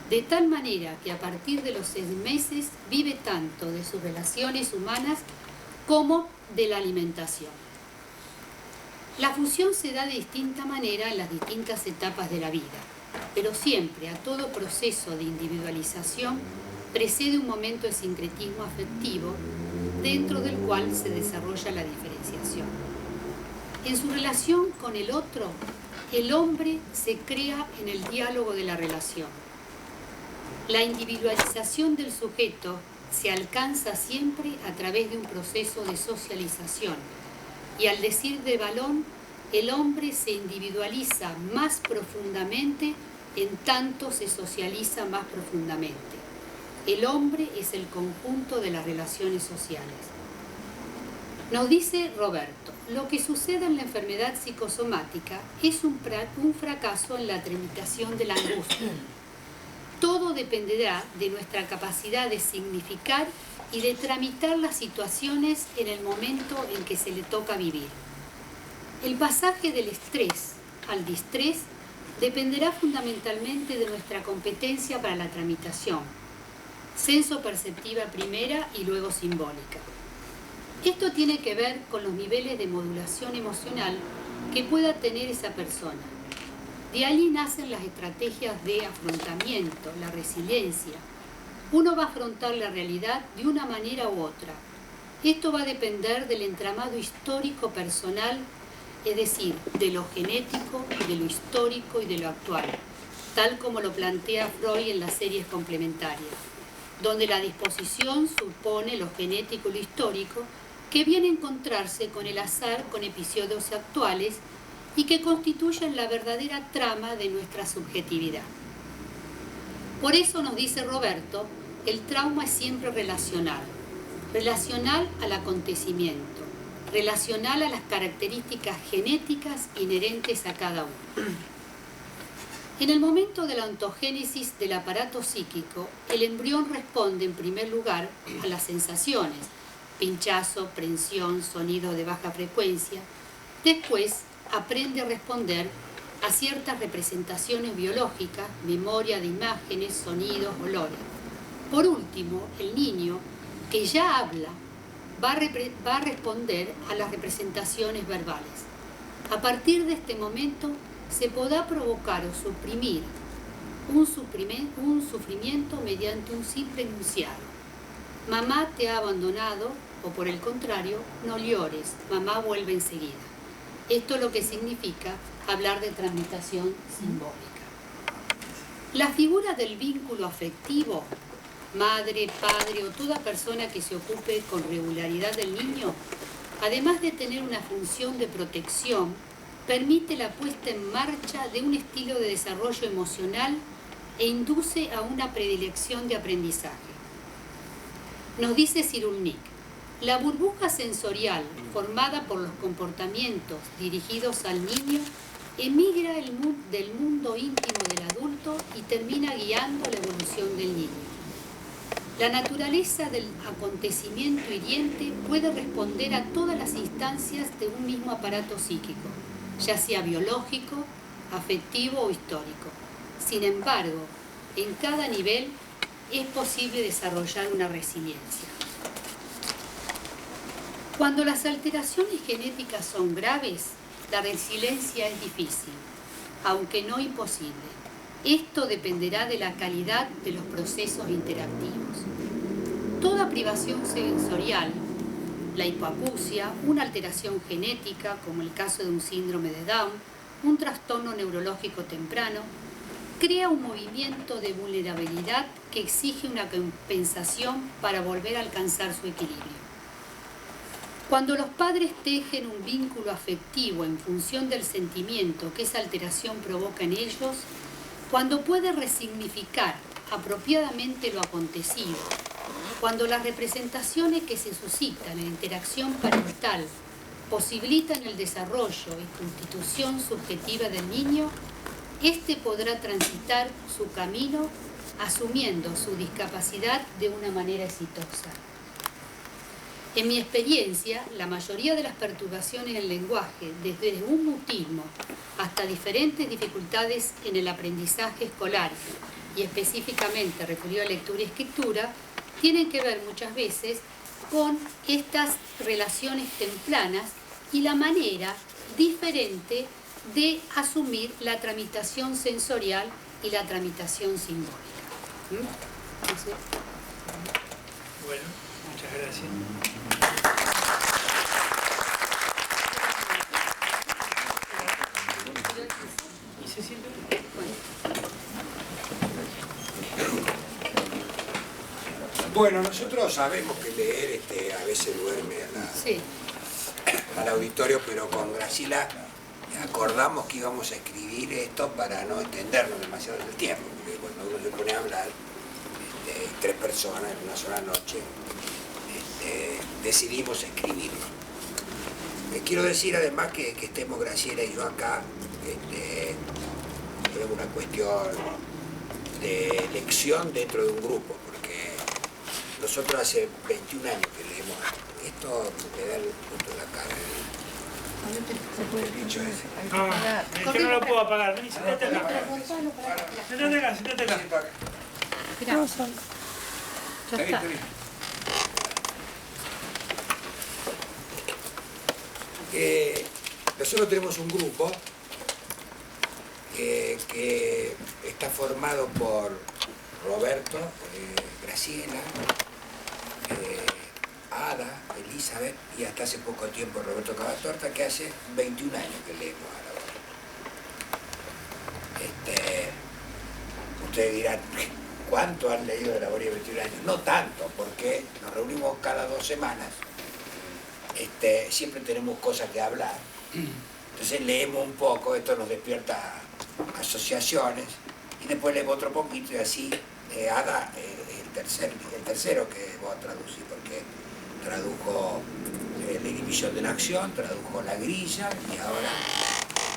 de tal manera que a partir de los 6 meses vive tanto de sus relaciones humanas como de la alimentación. La fusión se da de distinta manera en las distintas etapas de la vida, pero siempre a todo proceso de individualización precede un momento de sincretismo afectivo dentro del cual se desarrolla la diferenciación. En su relación con el otro, el hombre se crea en el diálogo de la relación. La individualización del sujeto se alcanza siempre a través de un proceso de socialización y al decir de Vallon, el hombre se individualiza más profundamente en tanto se socializa más profundamente. El hombre es el conjunto de las relaciones sociales. Nos dice Roberto, lo que sucede en la enfermedad psicosomática es un fracaso en la tramitación de la angustia. Todo dependerá de nuestra capacidad de significar y de tramitar las situaciones en el momento en que se le toca vivir. El pasaje del estrés al distrés dependerá fundamentalmente de nuestra competencia para la tramitación, senso-perceptiva primera y luego simbólica. Esto tiene que ver con los niveles de modulación emocional que pueda tener esa persona. De allí nacen las estrategias de afrontamiento, la resiliencia. Uno va a afrontar la realidad de una manera u otra. Esto va a depender del entramado histórico personal, es decir, de lo genético, de lo histórico y de lo actual, tal como lo plantea Freud en las series complementarias, donde la disposición supone lo genético y lo histórico, que viene a encontrarse con el azar, con episodios actuales y que constituyen la verdadera trama de nuestra subjetividad. Por eso nos dice Roberto, el trauma es siempre relacional al acontecimiento, relacional a las características genéticas inherentes a cada uno. En el momento de la ontogénesis del aparato psíquico, el embrión responde en primer lugar a las sensaciones, pinchazo, prensión, sonido de baja frecuencia. Después aprende a responder a ciertas representaciones biológicas, memoria de imágenes, sonidos, olores. Por último, el niño, que ya habla, va a responder a las representaciones verbales. A partir de este momento, se podrá provocar o suprimir un sufrimiento mediante un simple enunciado. Mamá te ha abandonado, o por el contrario, no llores, mamá vuelve enseguida. Esto es lo que significa hablar de transmutación simbólica. La figura del vínculo afectivo, madre, padre o toda persona que se ocupe con regularidad del niño, además de tener una función de protección, permite la puesta en marcha de un estilo de desarrollo emocional e induce a una predilección de aprendizaje. Nos dice Cyrulnik, La burbuja sensorial formada por los comportamientos dirigidos al niño emigra del mundo íntimo del adulto y termina guiando la evolución del niño. La naturaleza del acontecimiento hiriente puede responder a todas las instancias de un mismo aparato psíquico, ya sea biológico, afectivo o histórico. Sin embargo, en cada nivel es posible desarrollar una resiliencia. Cuando las alteraciones genéticas son graves, la resiliencia es difícil, aunque no imposible. Esto dependerá de la calidad de los procesos interactivos. Toda privación sensorial, la hipoacusia, una alteración genética, como el caso de un síndrome de Down, un trastorno neurológico temprano, crea un movimiento de vulnerabilidad que exige una compensación para volver a alcanzar su equilibrio. Cuando los padres tejen un vínculo afectivo en función del sentimiento que esa alteración provoca en ellos, cuando puede resignificar apropiadamente lo acontecido, cuando las representaciones que se suscitan en la interacción parental posibilitan el desarrollo y constitución subjetiva del niño, éste podrá transitar su camino asumiendo su discapacidad de una manera exitosa. En mi experiencia, la mayoría de las perturbaciones del lenguaje, desde un mutismo hasta diferentes dificultades en el aprendizaje escolar y específicamente referido a lectura y escritura, tienen que ver muchas veces con estas relaciones tempranas y la manera diferente de asumir la tramitación sensorial y la tramitación simbólica. ¿Sí? Bueno, muchas gracias. ¿Y se siente? Bueno, nosotros sabemos que leer a veces duerme Sí. al auditorio, pero con Graciela acordamos que íbamos a escribir esto para no extendernos demasiado en el tiempo, porque cuando uno se pone a hablar, 3 personas en una sola noche, decidimos escribirlo. Quiero decir además que estemos Graciela y yo acá, es una cuestión de elección dentro de un grupo, porque nosotros hace 21 años que leemos esto, me da el punto de la cara. El bicho ese. Ah, es que no lo puedo apagar. Vení, sentate acá. Sentate acá, sentate acá. Mirá, ya Está bien, está. está bien. Nosotros tenemos un grupo que está formado por Roberto, Graciela, Ada, Elizabeth y hasta hace poco tiempo Roberto Cavatorta, que hace 21 años que leemos a la hora. Ustedes dirán, ¿cuánto han leído de la hora de 21 años? No tanto, porque nos reunimos cada 2 semanas. Siempre tenemos cosas que hablar. Entonces leemos un poco, esto nos despierta asociaciones, y después leemos otro poquito y así. Ada, el tercero que vos traducís, porque tradujo La inhibición de la acción, tradujo La grilla y ahora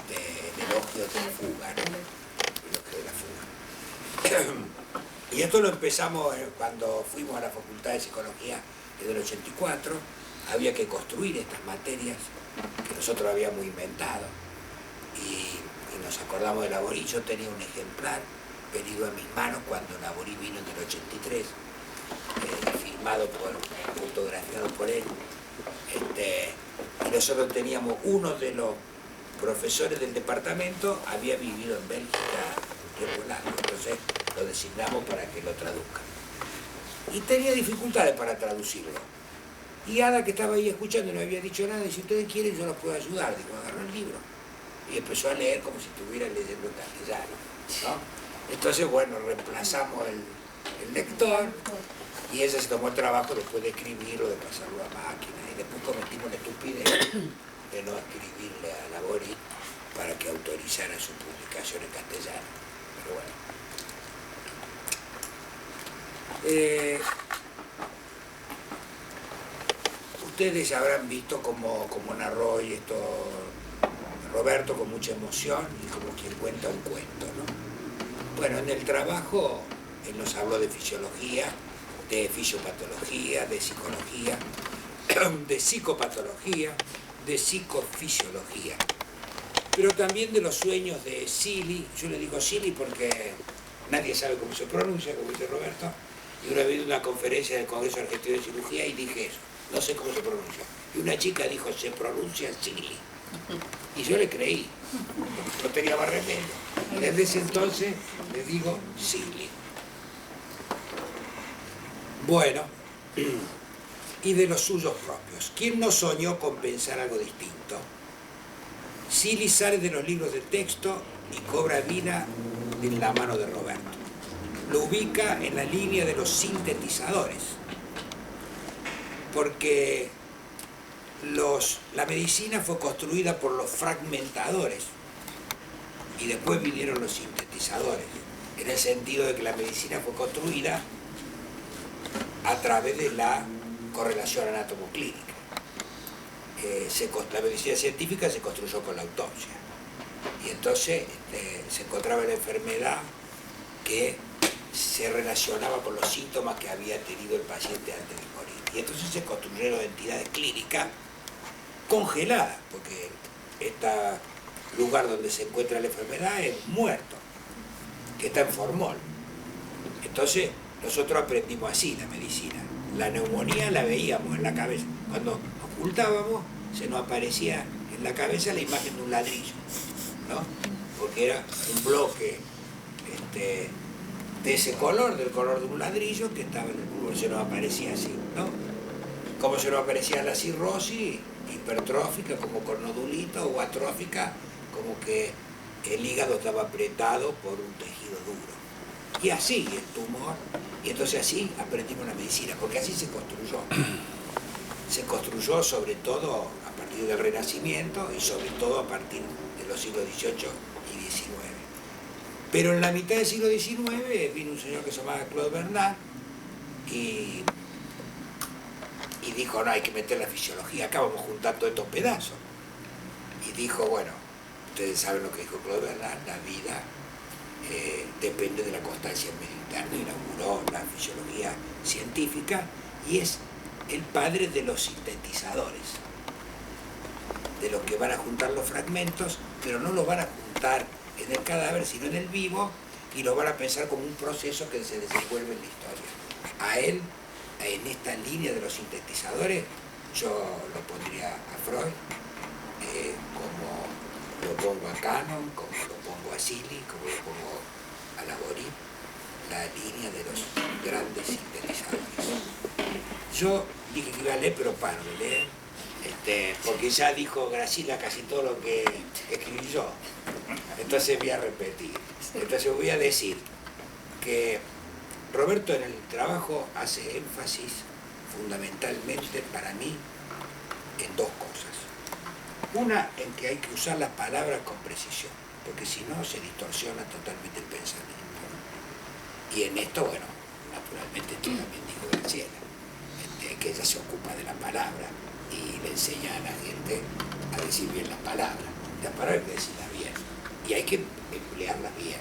El elogio de la fuga, ¿no? El elogio de la fuga. Y esto lo empezamos cuando fuimos a la Facultad de Psicología desde el 84, había que construir estas materias que nosotros habíamos inventado y nos acordamos de Laborí. Yo tenía un ejemplar pedido en mis manos cuando Laborí vino en el 83, firmado fotografiado por él, y nosotros teníamos uno de los profesores del departamento, había vivido en Bélgica un tiempo largo, entonces lo designamos para que lo traduzca. Y tenía dificultades para traducirlo. Y Ada, que estaba ahí escuchando, no había dicho nada, y si ustedes quieren yo los puedo ayudar. Digo, agarró el libro y empezó a leer como si estuviera leyendo en castellano, ¿no? Entonces, bueno, reemplazamos el lector y ella se tomó el trabajo después de escribirlo, de pasarlo a máquina, y después cometimos la estupidez de no escribirle a Laborí para que autorizara su publicación en castellano. Pero bueno. ustedes habrán visto como narró esto Roberto con mucha emoción y como quien cuenta un cuento, ¿no? Bueno, en el trabajo él nos habló de fisiología, de fisiopatología, de psicología, de psicopatología, de psicofisiología, pero también de los sueños de Silly. Yo le digo Silly porque nadie sabe cómo se pronuncia, como dice Roberto, y una vez en una conferencia del Congreso Argentino de Cirugía y dije eso, no sé cómo se pronuncia, y una chica dijo, se pronuncia Silly, y yo le creí, no tenía más remedio, y desde ese entonces le digo Silly. Bueno, y de los suyos propios. ¿Quién no soñó con pensar algo distinto? Silly sale de los libros de texto y cobra vida en la mano de Roberto. Lo ubica en la línea de los sintetizadores, porque la medicina fue construida por los fragmentadores y después vinieron los sintetizadores, en el sentido de que la medicina fue construida a través de la correlación anatomoclínica. La medicina científica se construyó con la autopsia y entonces se encontraba la enfermedad que se relacionaba con los síntomas que había tenido el paciente antes de morir, y entonces se construyeron entidades clínicas congeladas, porque este lugar donde se encuentra la enfermedad es muerto, que está en formol. Entonces nosotros aprendimos así la medicina. La neumonía la veíamos en la cabeza. Cuando ocultábamos, se nos aparecía en la cabeza la imagen de un ladrillo, ¿no? Porque era un bloque de ese color, del color de un ladrillo que estaba en el pulmón, se nos aparecía así, ¿no? Como se nos aparecía la cirrosis hipertrófica, como con nodulito, o atrófica, como que el hígado estaba apretado por un tejido duro. Y así el tumor, y entonces así aprendimos la medicina, porque así se construyó. Se construyó sobre todo a partir del Renacimiento y sobre todo a partir de los siglos XVIII y XIX. Pero en la mitad del siglo XIX vino un señor que se llamaba Claude Bernard y dijo, no, hay que meter la fisiología, acá vamos juntando estos pedazos. Y dijo, bueno, ustedes saben lo que dijo Claude Bernard, la vida depende de la constancia en medio interno. Inauguró la fisiología científica y es el padre de los sintetizadores, de los que van a juntar los fragmentos, pero no los van a juntar en el cadáver, sino en el vivo, y lo van a pensar como un proceso que se desenvuelve en la historia. A él, en esta línea de los sintetizadores, yo lo pondría a Freud, como lo pongo a Cannon, como lo pongo a Silly, como lo pongo a Laborie, la línea de los grandes sintetizadores. Yo dije que iba a leer, pero paro de leer, porque ya dijo Graciela casi todo lo que escribí yo. Entonces voy a repetir. Entonces voy a decir que Roberto en el trabajo hace énfasis fundamentalmente para mí en dos cosas. Una, en que hay que usar las palabras con precisión, porque si no se distorsiona totalmente el pensamiento. Y en esto, bueno, naturalmente esto también dijo Graciela, que ella se ocupa de la palabra y le enseña a la gente a decir bien las palabras. Las palabras hay que decirlas bien y hay que emplearlas bien.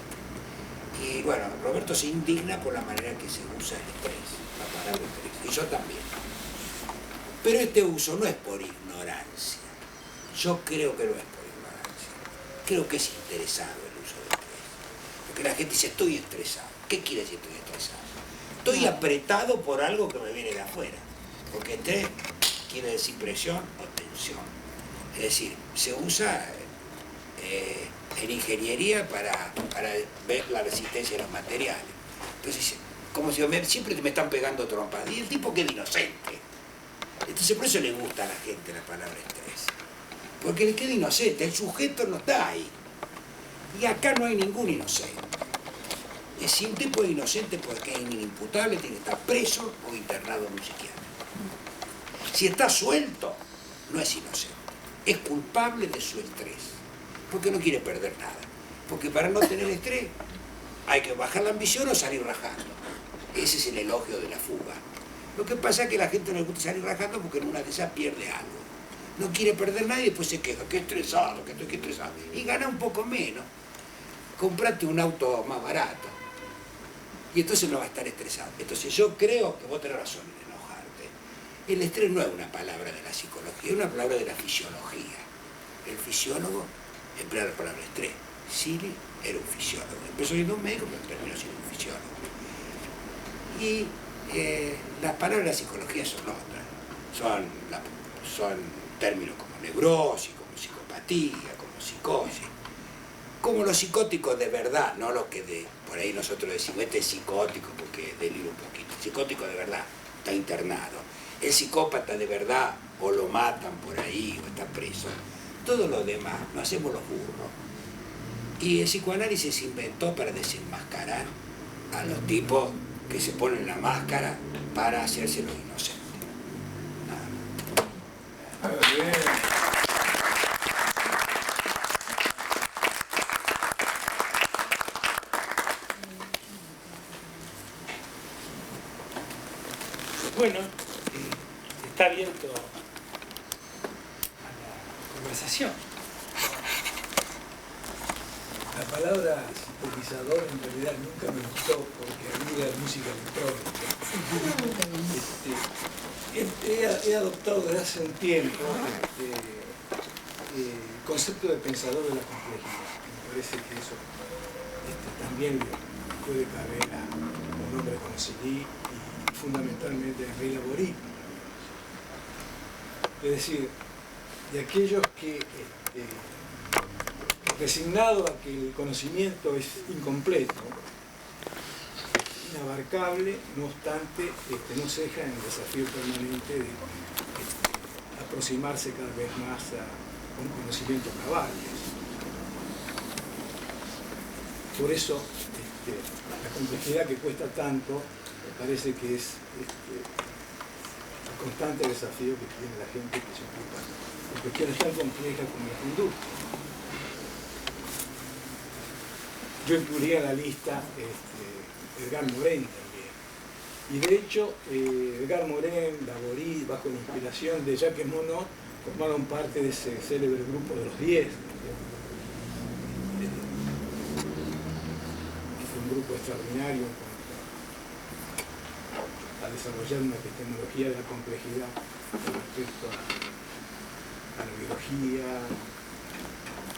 Y bueno, Roberto se indigna por la manera que se usa el estrés, la palabra estrés, y yo también. Pero este uso no es por ignorancia. Yo creo que no es por ignorancia. Creo que es interesado el uso del estrés. Porque la gente dice, estoy estresado. ¿Qué quiere decir estoy estresado? Estoy apretado por algo que me viene de afuera. Porque estrés quiere decir presión o tensión. Es decir, se usa en ingeniería para ver la resistencia de los materiales. Entonces, como si siempre me están pegando trompas. Y el tipo queda inocente. Entonces por eso le gusta a la gente la palabra estrés. Porque le queda inocente, el sujeto no está ahí. Y acá no hay ningún inocente. Si un tipo es inocente porque es inimputable, tiene que estar preso o internado en un psiquiatra. Si está suelto, no es inocente. Es culpable de su estrés. Porque no quiere perder nada. Porque para no tener estrés hay que bajar la ambición o salir rajando. Ese es el elogio de la fuga. Lo que pasa es que a la gente no le gusta salir rajando porque en una de esas pierde algo. No quiere perder nada y después se queja, que estresado, que estoy estresado. Y gana un poco menos. Comprate un auto más barato. Y entonces no va a estar estresado. Entonces yo creo que vos tenés razón en enojarte. El estrés no es una palabra de la psicología, es una palabra de la fisiología. El fisiólogo emplea la palabra estrés. Silly era un fisiólogo. Empezó siendo un médico, pero terminó siendo un fisiólogo. Y las palabras de la psicología son otras. Son términos como neurosis, como psicopatía, como psicosis. Como los psicóticos de verdad, no los que por ahí nosotros decimos, este es psicótico porque delira un poquito. El psicótico de verdad está internado. El psicópata de verdad o lo matan por ahí o está preso. Todo lo demás, no hacemos los burros. Y el psicoanálisis se inventó para desenmascarar a los tipos que se ponen la máscara para hacerse los inocentes. Nada más. Bien. Bueno, está abierto a la conversación. La palabra sintetizador en realidad nunca me gustó porque alude a música electrónica. He adoptado desde hace un tiempo el concepto de pensador de la complejidad. Me parece que eso también puede caber a un hombre como Seguí y fundamentalmente a Henri Laborie. Es decir, de aquellos que resignado a que el conocimiento es incompleto, inabarcable, no obstante, no ceja en el desafío permanente de aproximarse cada vez más a un conocimiento cabal. Por eso, la complejidad que cuesta tanto, me parece que es el constante desafío que tiene la gente que se ocupa de cuestiones tan complejas como la conducta. Yo incluiría en la lista Edgar Morin también. Y de hecho, Edgar Morin, Laborie, bajo la inspiración de Jacques Monod, formaron parte de ese célebre grupo de los 10. Fue un grupo extraordinario en cuanto a desarrollar una epistemología de la complejidad con respecto a la biología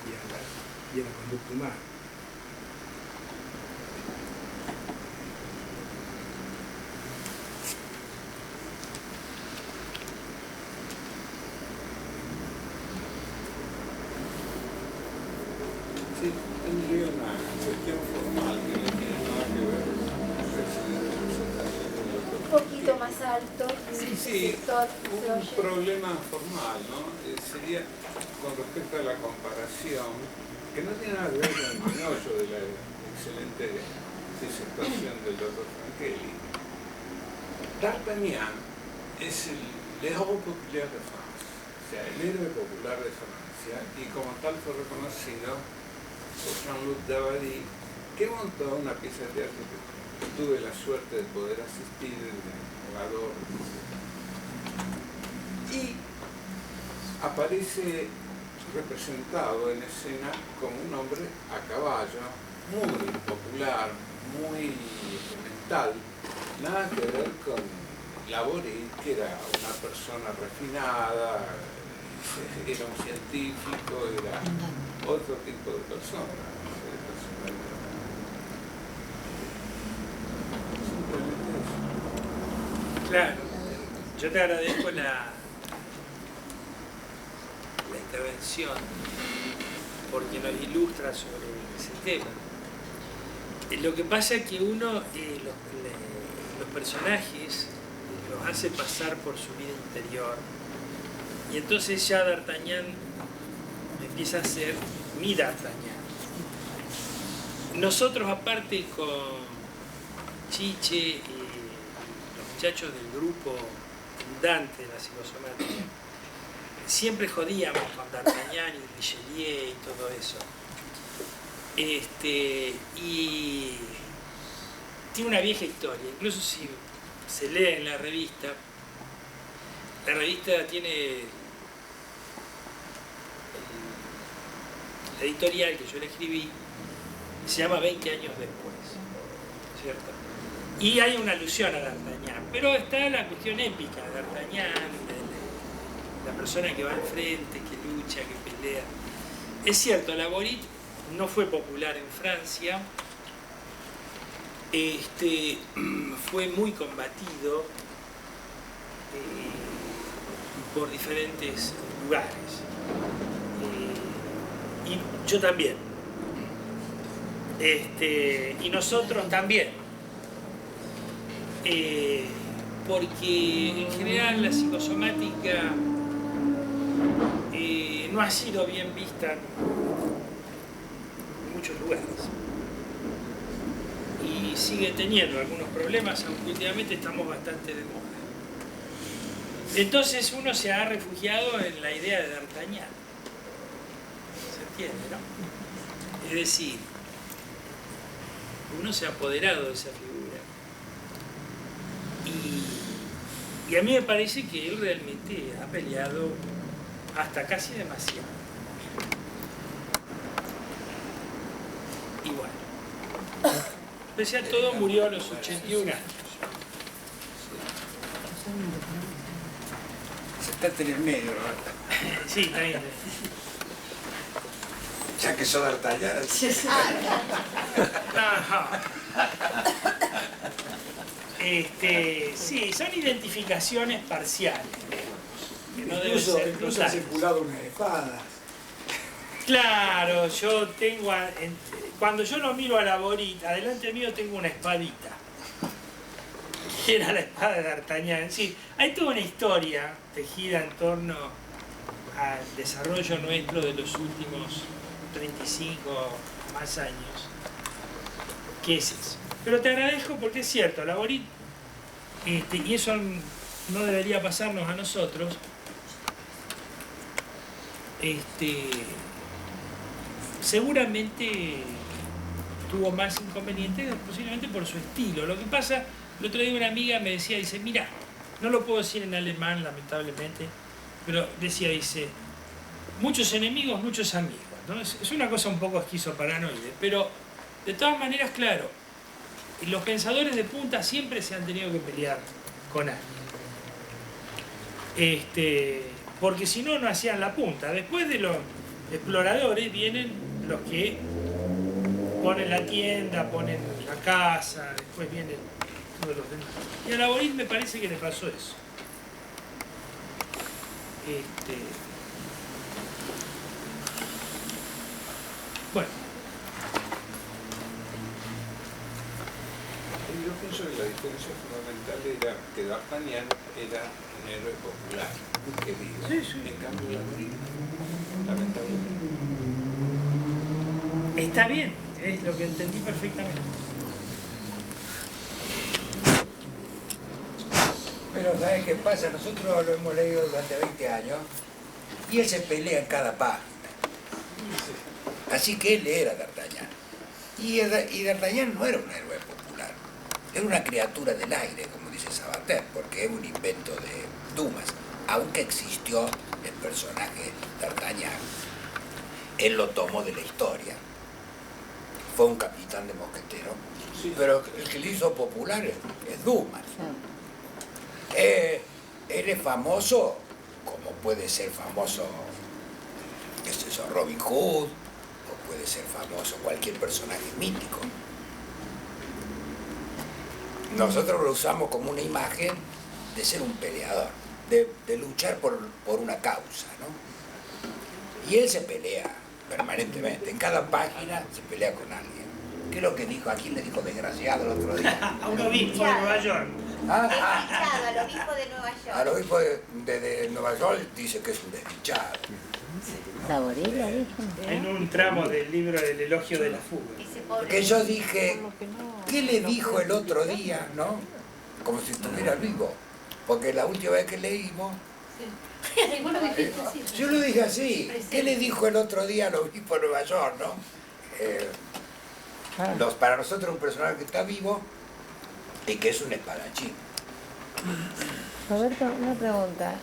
y a la conducta humana. Tendría una cuestión formal que no tiene nada que ver con un poquito más alto. Sí, un problema formal, ¿no? Sería con respecto a la comparación, que no tiene nada que ver con el meollo de la excelente disertación del doctor Franchelli. D'Artagnan es el héroe populaire de Francia, o sea, el héroe popular de Francia, y como tal fue reconocido por Jean-Luc Dabadie, que montó una pieza de teatro que tuve la suerte de poder asistir de jugador. Y aparece representado en escena como un hombre a caballo, muy popular, muy mental, nada que ver con Laborie, que era una persona refinada, era un científico, era otro tipo de persona. Simplemente eso. Claro, yo te agradezco la intervención porque nos ilustra sobre ese tema. Lo que pasa es que uno, los personajes los hace pasar por su vida interior y entonces ya D'Artagnan empieza a ser mi D'Artagnan. Nosotros aparte con Chiche y los muchachos del grupo fundante de la psicosomática siempre jodíamos con D'Artagnan y Richelieu y todo eso. Y tiene una vieja historia, incluso si se lee en la revista. La revista tiene la editorial que yo le escribí, se llama 20 años después, ¿cierto? Y hay una alusión a D'Artagnan, pero está la cuestión épica de D'Artagnan, de la persona que va al frente, que lucha, que pelea. Es cierto, la Borit no fue popular en Francia, fue muy combatido por diferentes lugares. Y yo también. Y nosotros también. Porque en general la psicosomática no ha sido bien vista en muchos lugares. Y sigue teniendo algunos problemas, aunque últimamente estamos bastante de moda. Entonces uno se ha refugiado en la idea de D'Artagnan. ¿Se entiende, no? Es decir, uno se ha apoderado de esa figura. Y a mí me parece que él realmente ha peleado hasta casi demasiado. Y bueno, pese a todo murió a los 81 años. Sentate en el medio, Roberto. Sí, está bien. Ya que sos D'Artagnan. Ajá. Sí, son identificaciones parciales, que no deben ser Incluso ha totales. circulado unas espadas. Claro, yo tengo, cuando yo lo miro a la Borit, adelante mío tengo una espadita, que era la espada de D'Artagnan. Sí, hay toda una historia tejida en torno al desarrollo nuestro de los últimos 35 más años, que es eso. Pero te agradezco porque es cierto, la Borit, y eso no debería pasarnos a nosotros, seguramente tuvo más inconvenientes, posiblemente por su estilo. Lo que pasa, el otro día una amiga me decía, dice, mira, no lo puedo decir en alemán, lamentablemente, pero decía, dice, muchos enemigos, muchos amigos, ¿no? Es una cosa un poco esquizoparanoide, pero de todas maneras, claro, los pensadores de punta siempre se han tenido que pelear con alguien. Porque si no, no hacían la punta. Después de los exploradores vienen los que ponen la tienda, ponen la casa, después vienen todos los demás. Y a la Borit me parece que le pasó eso. Bueno. Yo pienso que la diferencia fundamental era que D'Artagnan era un héroe popular, muy querido. Sí, sí. En cambio, la Borit, lamentablemente. Está bien, es lo que entendí perfectamente. Pero ¿sabes qué pasa? Nosotros lo hemos leído durante 20 años y él se pelea en cada página. Así que él era D'Artagnan. Y D'Artagnan no era un héroe popular. Era una criatura del aire, como dice Sabater, porque es un invento de Dumas. Aunque existió el personaje D'Artagnan, él lo tomó de la historia. Fue un capitán de mosquetero, sí, pero el que le hizo popular es Dumas. Él es famoso, como puede ser famoso, qué sé yo, Robin Hood, o puede ser famoso cualquier personaje mítico. Nosotros lo usamos como una imagen de ser un peleador, de luchar por una causa, ¿no? Y él se pelea permanentemente, en cada página se pelea con alguien. ¿Qué es lo que dijo? ¿A quién le dijo desgraciado el otro día? A un obispo de Nueva York. Desdichado, al obispo de Nueva York. Al obispo de Nueva York dice que es un desdichado. La Borit lo dijo. En un tramo del libro del elogio de la fuga. Ese pobre. Porque yo dije, ¿qué le dijo el otro día, no? Como si estuviera vivo. Porque la última vez que leímos, Y vos lo dijiste así. yo lo dije así. ¿Qué le dijo el otro día al obispo de Nueva York, no? Para nosotros es un personaje que está vivo y que es un espadachín. Roberto, una pregunta.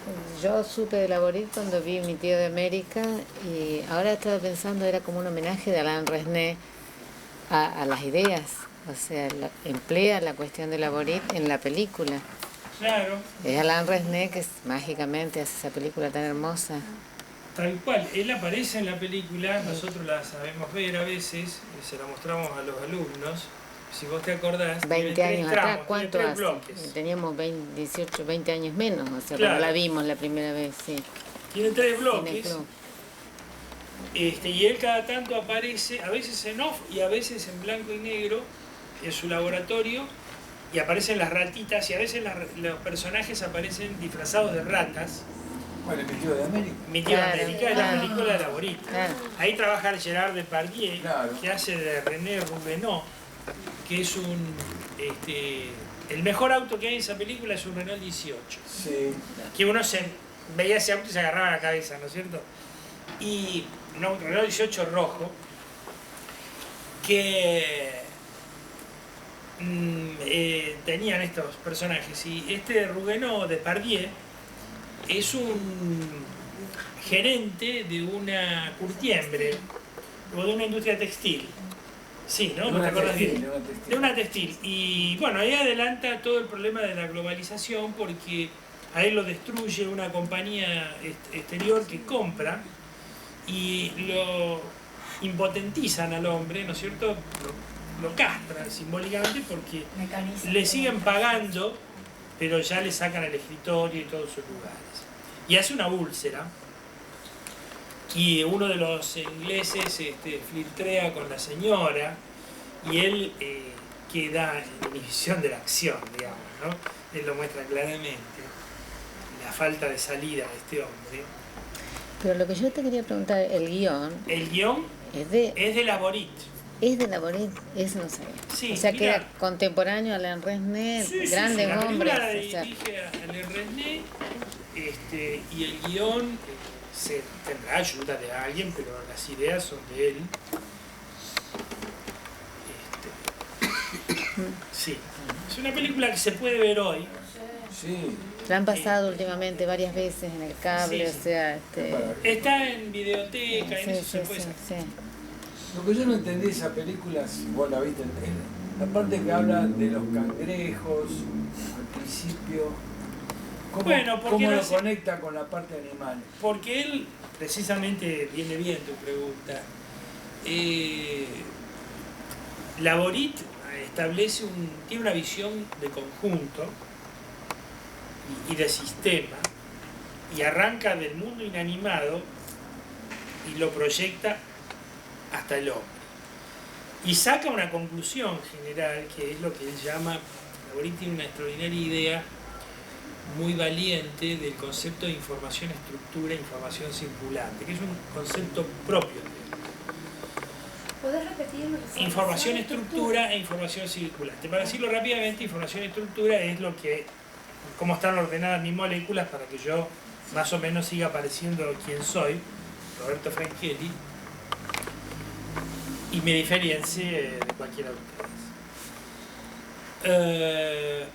Yo supe de Laborit cuando vi Mi tío de América y ahora estaba pensando, era como un homenaje de Alain Resnais a las ideas. O sea, emplea la cuestión de Laborit en la película. Claro, Es Alain Resnais que mágicamente hace esa película tan hermosa. tal cual. Él aparece en la película, nosotros la sabemos ver a veces, se la mostramos a los alumnos. Si vos te acordás, tiene 20 tres años tramos, atrás, ¿cuánto tiene tres hace? bloques. Teníamos 18, 20 años menos, o sea, Claro. cuando la vimos la primera vez, sí. Tiene tres Cine bloques. Club. Y él cada tanto aparece, a veces en off y a veces en blanco y negro, en su laboratorio, y aparecen las ratitas, y a veces los personajes aparecen disfrazados de ratas. Bueno, Mi tío de América. Mi tío Claro, América es la claro. película de Laborit. Claro. Ahí trabaja Gerard Depardieu, Claro. que hace de René Rouvenot, que es el mejor auto que hay en esa película es un Renault 18. Sí. Que uno veía ese auto y se agarraba la cabeza, ¿no es cierto? Y un auto Renault 18 rojo, que tenían estos personajes. Y este Rouvenot Depardieu es un gerente de una curtiembre o de una industria textil. Sí, ¿no? ¿No te acuerdas bien? De una textil. Y bueno, ahí adelanta todo el problema de la globalización porque a él lo destruye una compañía exterior que compra y lo impotentizan al hombre, ¿no es cierto? Lo castran simbólicamente porque le siguen pagando, pero ya le sacan el escritorio y todos sus lugares. Y hace una úlcera. Y uno de los ingleses flirtea con la señora y él queda en inhibición de la acción, digamos, ¿no? Él lo muestra claramente, la falta de salida de este hombre. Pero lo que yo te quería preguntar, el guión El guión es de Laborit. de Laborit, eso no sabía. Sí, O sea, que mirá. era contemporáneo a Alain Resnais, Sí, sí, grandes sí, la hombres. película la O sea, dirige a Alain Resnais y el guión se tendrá ayuda de alguien, pero las ideas son de él. Sí, es una película que se puede ver hoy. Sí. la han pasado últimamente varias veces en el cable, Sí, sí. o sea, Está en videoteca, en sí, eso sí, se puede sí, sacar. sí. Lo que yo no entendí de esa película, si vos la viste, la parte que habla de los cangrejos al principio, cómo, Bueno, porque cómo no lo sé- conecta con la parte animal. Porque él, precisamente, viene bien tu pregunta. Laborit tiene una visión de conjunto y de sistema, y arranca del mundo inanimado y lo proyecta hasta el hombre. Y saca una conclusión general, que es lo que él llama, Laborit tiene una extraordinaria idea muy valiente del concepto de información-estructura e información circulante, que es un concepto propio de él. ¿Podés repetirlo? Información-estructura e información circulante. Para decirlo rápidamente, información-estructura es cómo están ordenadas mis moléculas para que yo más o menos siga pareciendo quién soy, Roberto Francheli, y me diferencie de cualquiera de ustedes.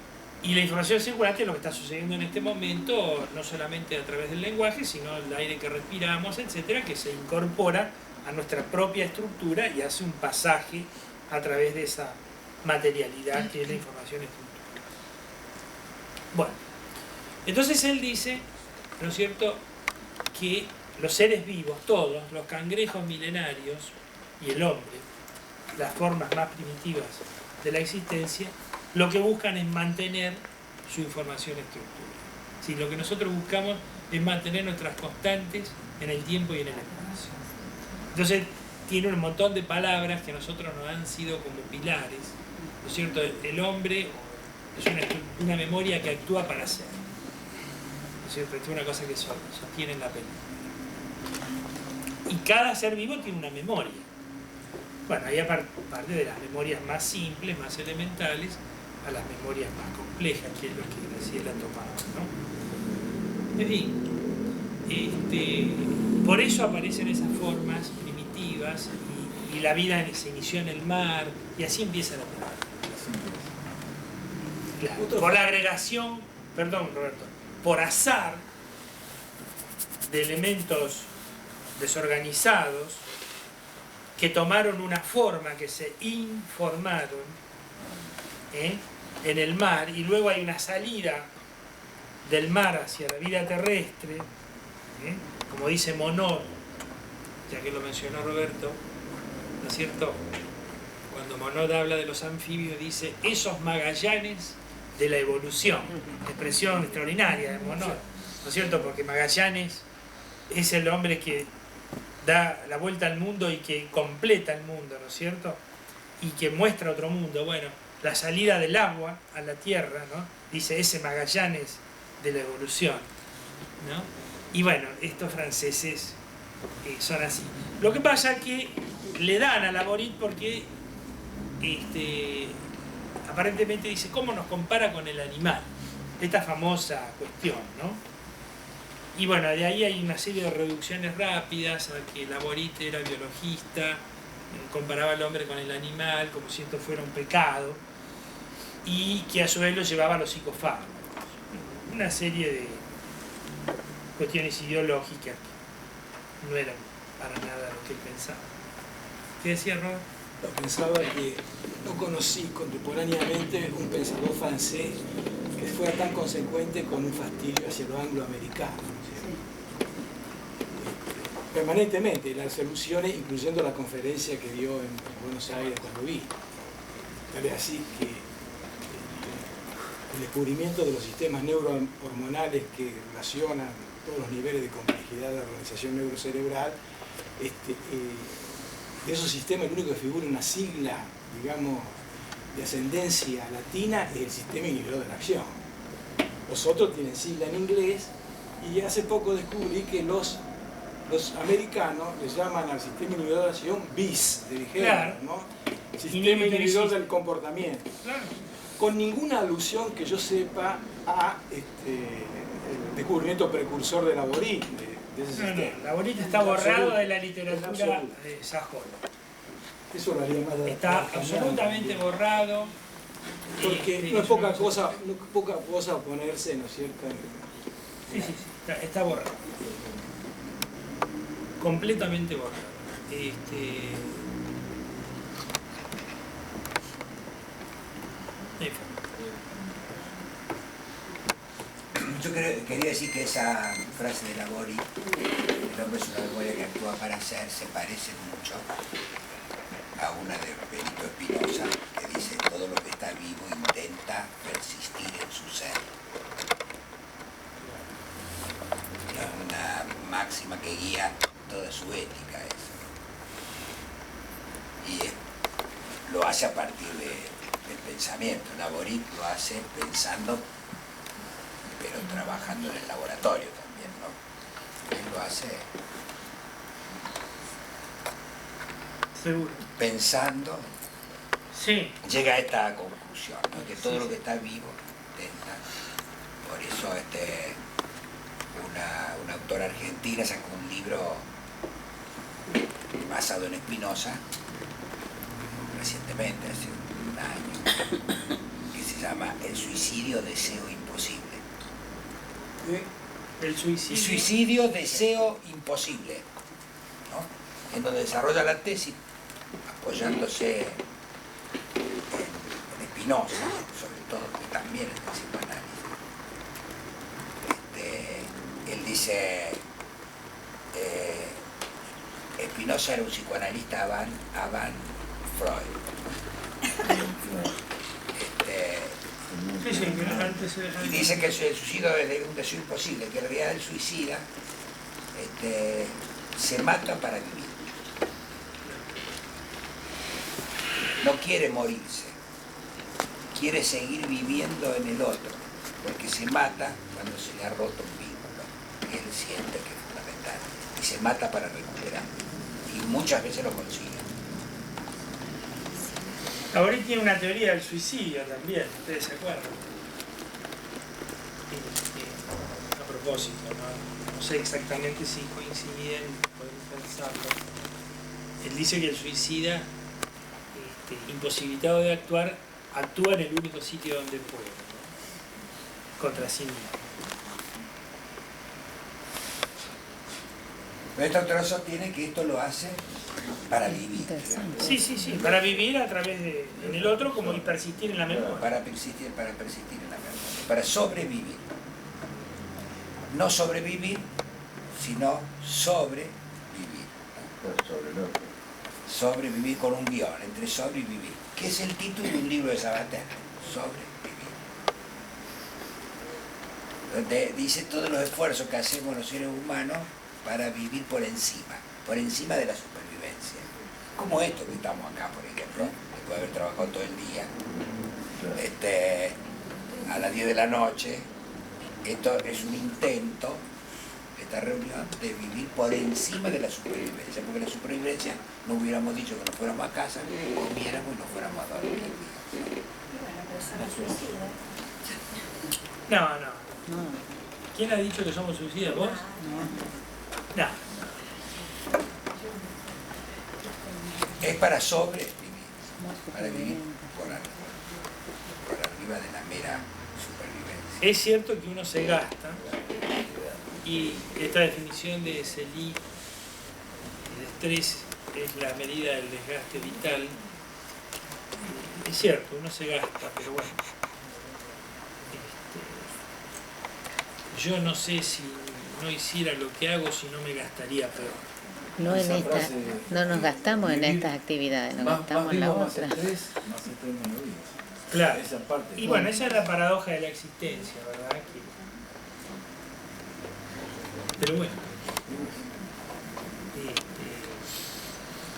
Y la información circulante es lo que está sucediendo en este momento, no solamente a través del lenguaje, sino el aire que respiramos, etcétera, que se incorpora a nuestra propia estructura y hace un pasaje a través de esa materialidad que es la información estructura. Bueno, entonces él dice, ¿no es cierto?, que los seres vivos, todos, los cangrejos milenarios y el hombre, las formas más primitivas de la existencia, lo que buscan es mantener su información estructura. Sí, lo que nosotros buscamos es mantener nuestras constantes en el tiempo y en el espacio. Entonces, tiene un montón de palabras que a nosotros nos han sido como pilares, ¿no es cierto? El hombre es una memoria que actúa para ser, ¿no es cierto? Esto es una cosa que sostiene en la película. Y cada ser vivo tiene una memoria. Bueno, ahí aparte de las memorias más simples, más elementales, a las memorias más complejas, que es lo que Graciela tomaba, ¿no? En fin, por eso aparecen esas formas primitivas y la vida se inició en el mar, y así empieza la película. Claro, por la agregación perdón Roberto, por azar de elementos desorganizados que tomaron una forma, que se informaron en el mar, y luego hay una salida del mar hacia la vida terrestre, como dice Monod, ya que lo mencionó Roberto, ¿no es cierto? Cuando Monod habla de los anfibios dice esos Magallanes de la evolución, expresión extraordinaria de Monod, ¿no es cierto? Porque Magallanes es el hombre que da la vuelta al mundo y que completa el mundo, ¿no es cierto? Y que muestra otro mundo. Bueno, la salida del agua a la tierra, ¿no? Dice ese Magallanes de la evolución, ¿no? Y bueno, estos franceses son así. Lo que pasa es que le dan a Laborit porque aparentemente dice cómo nos compara con el animal, esta famosa cuestión, ¿no? Y bueno, de ahí hay una serie de reducciones rápidas a que Laborit era biologista, comparaba al hombre con el animal como si esto fuera un pecado, y que a su vez lo llevaba a los psicofármacos. Una serie de cuestiones ideológicas que no eran para nada lo que él pensaba. ¿Qué decía Robert? Yo pensaba que no conocí contemporáneamente un pensador francés que fuera tan consecuente con un fastidio hacia lo angloamericano. Permanentemente, las alusiones, incluyendo la conferencia que dio en Buenos Aires cuando vi. Tal es así que el descubrimiento de los sistemas neurohormonales que relacionan todos los niveles de complejidad de la organización neurocerebral, de esos sistemas el único que figura una sigla, digamos, de ascendencia latina es el sistema inhibidor de la acción. Los otros tienen sigla en inglés, y hace poco descubrí que los americanos les llaman al sistema inhibidor de la acción BIS, de género, claro, ¿no? Sistema inhibidor del comportamiento. Claro. Con ninguna alusión que yo sepa a el descubrimiento precursor de Laborit, de ese sistema. No, Laborit está borrado de la literatura de sajona. Eso lo haría más de Está absolutamente borrado. Porque no es poca cosa oponerse, ¿no es cierto? Sí, está borrado. Completamente borrado. Yo quería decir que esa frase de Laborit, el hombre es una memoria que actúa para ser, se parece mucho a una de Benito Espinosa, que dice todo lo que está vivo intenta persistir en su ser. Es una máxima que guía toda su ética eso. Y lo hace a partir del pensamiento. Laborit lo hace pensando, pero trabajando en el laboratorio también, ¿no? Él lo hace Seguro. pensando, Sí. llega a esta conclusión, ¿no? Que todo lo que está vivo intenta. Por eso una autora argentina sacó un libro basado en Spinoza recientemente, hace un año, que se llama El suicidio, deseo imposible. El suicidio. Suicidio, deseo imposible, ¿no? En donde desarrolla la tesis apoyándose en Spinoza, sobre todo, que también es psicoanálisis. Él dice, Spinoza era un psicoanalista avant Freud. Y dice que el suicidio es un deseo imposible, que en realidad el suicida se mata para vivir. No quiere morirse, quiere seguir viviendo en el otro, porque se mata cuando se le ha roto un vínculo, que él siente que es fundamental, y se mata para recuperar, y muchas veces lo consigue. Laborit tiene una teoría del suicidio también, ¿ustedes se acuerdan? A propósito, no sé exactamente si coinciden, podemos pensarlo. Él dice que el suicida, imposibilitado de actuar, actúa en el único sitio donde puede, ¿no? contra sí mismo. Nuestro autor sostiene que esto lo hace para vivir. Sí, para vivir a través de en el otro como y persistir en la memoria. Para persistir en la memoria, para sobrevivir. No sobrevivir, sino sobrevivir. Sobre el otro. Sobrevivir con un guión, entre sobrevivir, que es el título de un libro de Sabater, sobrevivir. Donde dice todos los esfuerzos que hacemos los seres humanos para vivir por encima de la supervivencia. Como esto que estamos acá, por ejemplo, después de haber trabajado todo el día, a las 10 de la noche, esto es un intento, esta reunión, de vivir por encima de la supervivencia, porque la supervivencia no hubiéramos dicho que nos fuéramos a casa, comiéramos y nos fuéramos a dormir. No. ¿Quién ha dicho que somos suicidas? ¿Vos? No. Es para sobrevivir, para vivir por arriba de la mera supervivencia. Es cierto que uno se gasta, y esta definición de Selye, el estrés es la medida del desgaste vital. Es cierto, uno se gasta, pero bueno. Yo no sé si no hiciera lo que hago, si no me gastaría peor. No nos gastamos en estas actividades, nos gastamos en la otra. Claro. Y bueno, esa es la paradoja de la existencia, ¿verdad? Pero bueno,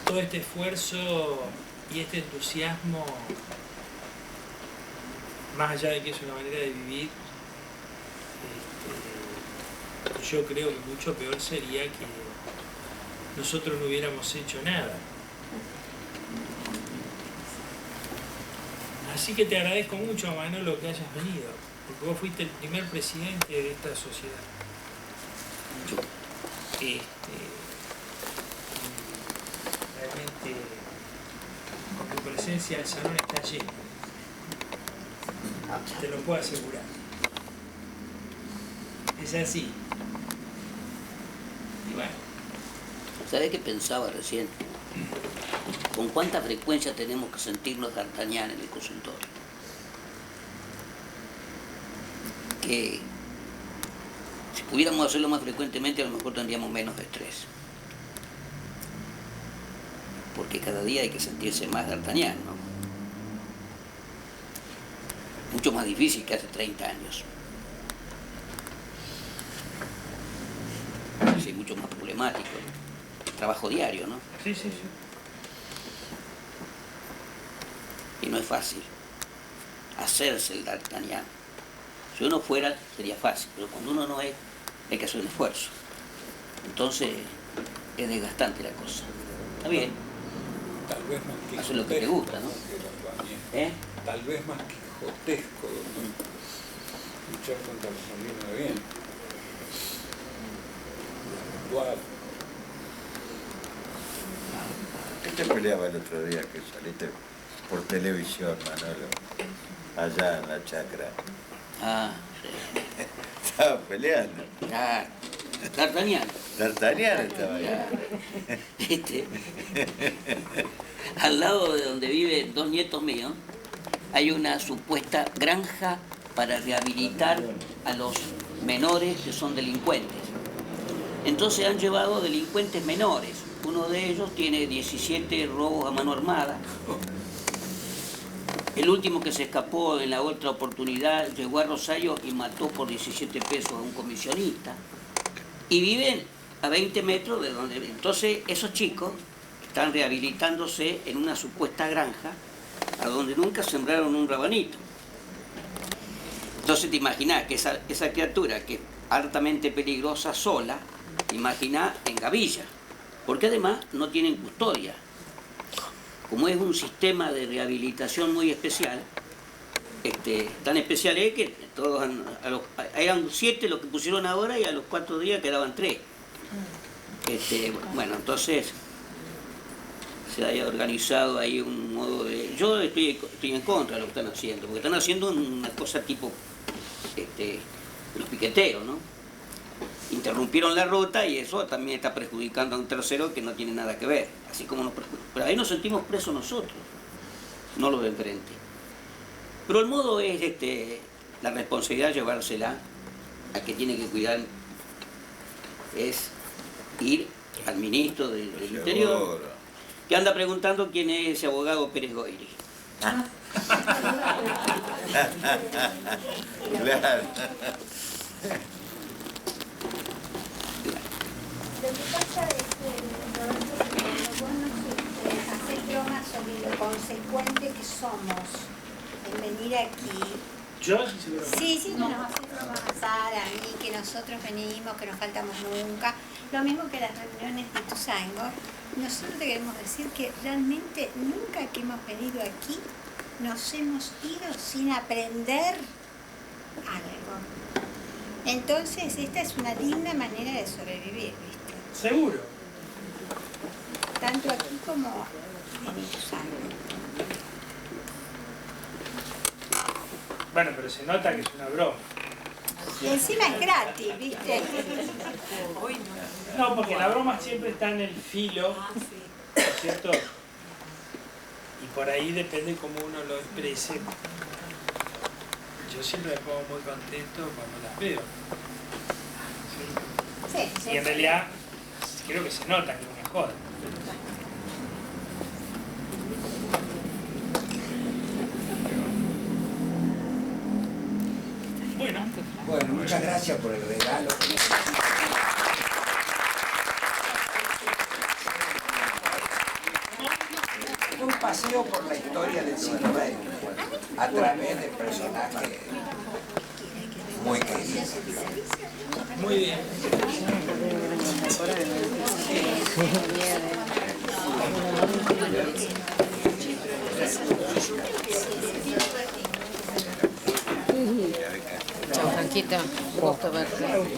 todo este esfuerzo y este entusiasmo, más allá de que es una manera de vivir, yo creo que mucho peor sería que nosotros no hubiéramos hecho nada. Así que te agradezco mucho, Manolo, que hayas venido, porque vos fuiste el primer presidente de esta sociedad. Realmente con tu presencia el salón está lleno, te lo puedo asegurar. Es así. Y bueno. ¿Sabés qué pensaba recién? ¿Con cuánta frecuencia tenemos que sentirnos d'Artagnan en el consultorio? Que si pudiéramos hacerlo más frecuentemente, a lo mejor tendríamos menos estrés. Porque cada día hay que sentirse más d'Artagnan, ¿no? Mucho más difícil que hace 30 años. Sí, mucho más problemático. Trabajo diario, ¿no? Sí. Y no es fácil hacerse el d'Artagnan. Si uno fuera, sería fácil, pero cuando uno no es, hay que hacer un esfuerzo. Entonces, es desgastante la cosa. Está bien. Tal vez más quijotesco. Hacer lo que te gusta, ¿no? Tal vez más quijotesco, ¿no? Luchar contra los molinos de viento. Igual. ¿Qué te peleaba el otro día que saliste por televisión, Manolo? Allá en la chacra. Ah, sí. Estaba peleando. Ah, d'Artagnan. D'Artagnan estaba ahí. Al lado de donde viven 2 nietos míos, hay una supuesta granja para rehabilitar a los menores que son delincuentes. Entonces han llevado delincuentes menores. Uno de ellos tiene 17 robos a mano armada. El último que se escapó en la otra oportunidad llegó a Rosario y mató por 17 pesos a un comisionista. Y viven a 20 metros de donde... Entonces esos chicos están rehabilitándose en una supuesta granja a donde nunca sembraron un rabanito. Entonces te imaginás que esa criatura que es altamente peligrosa sola, imaginá en gavilla, porque además no tienen custodia. Como es un sistema de rehabilitación muy especial, tan especial es que todos eran 7 los que pusieron ahora y a los 4 días quedaban 3. Bueno, entonces se haya organizado ahí un modo de... Yo estoy en contra de lo que están haciendo, porque están haciendo una cosa tipo los piqueteros, ¿no? Interrumpieron la ruta y eso también está perjudicando a un tercero que no tiene nada que ver, así como nos perjudica. Pero ahí nos sentimos presos nosotros, no los de enfrente. Pero el modo es la responsabilidad de llevársela a que tiene que cuidar, es ir al ministro del Interior, que anda preguntando quién es ese abogado Pérez Goyri. Claro. Lo que pasa es que, Roberto, cuando vos nos haces bromas sobre lo consecuente que somos en venir aquí. ¿Yo? Sí, Sí, que nos haces bromas a Sara, a mí, que nosotros venimos, que nos faltamos nunca. Lo mismo que las reuniones de Ituzaingó. Nosotros te queremos decir que realmente nunca que hemos venido aquí nos hemos ido sin aprender algo. Entonces, esta es una digna manera de sobrevivir, ¿viste? Seguro. Tanto aquí como en Ituzaingó. Bueno, pero se nota que es una broma. Y encima es gratis, ¿viste? No, porque la broma siempre está en el filo, ¿no es cierto? Y por ahí depende cómo uno lo exprese. Yo siempre me pongo muy contento cuando las veo. Sí, Y en realidad creo que se nota que es una joda. Bueno, muchas gracias por el regalo. Fue un paseo por la historia del siglo XX a través de personajes muy queridos. Muy bien. Chao, Franquita. Gusto verte.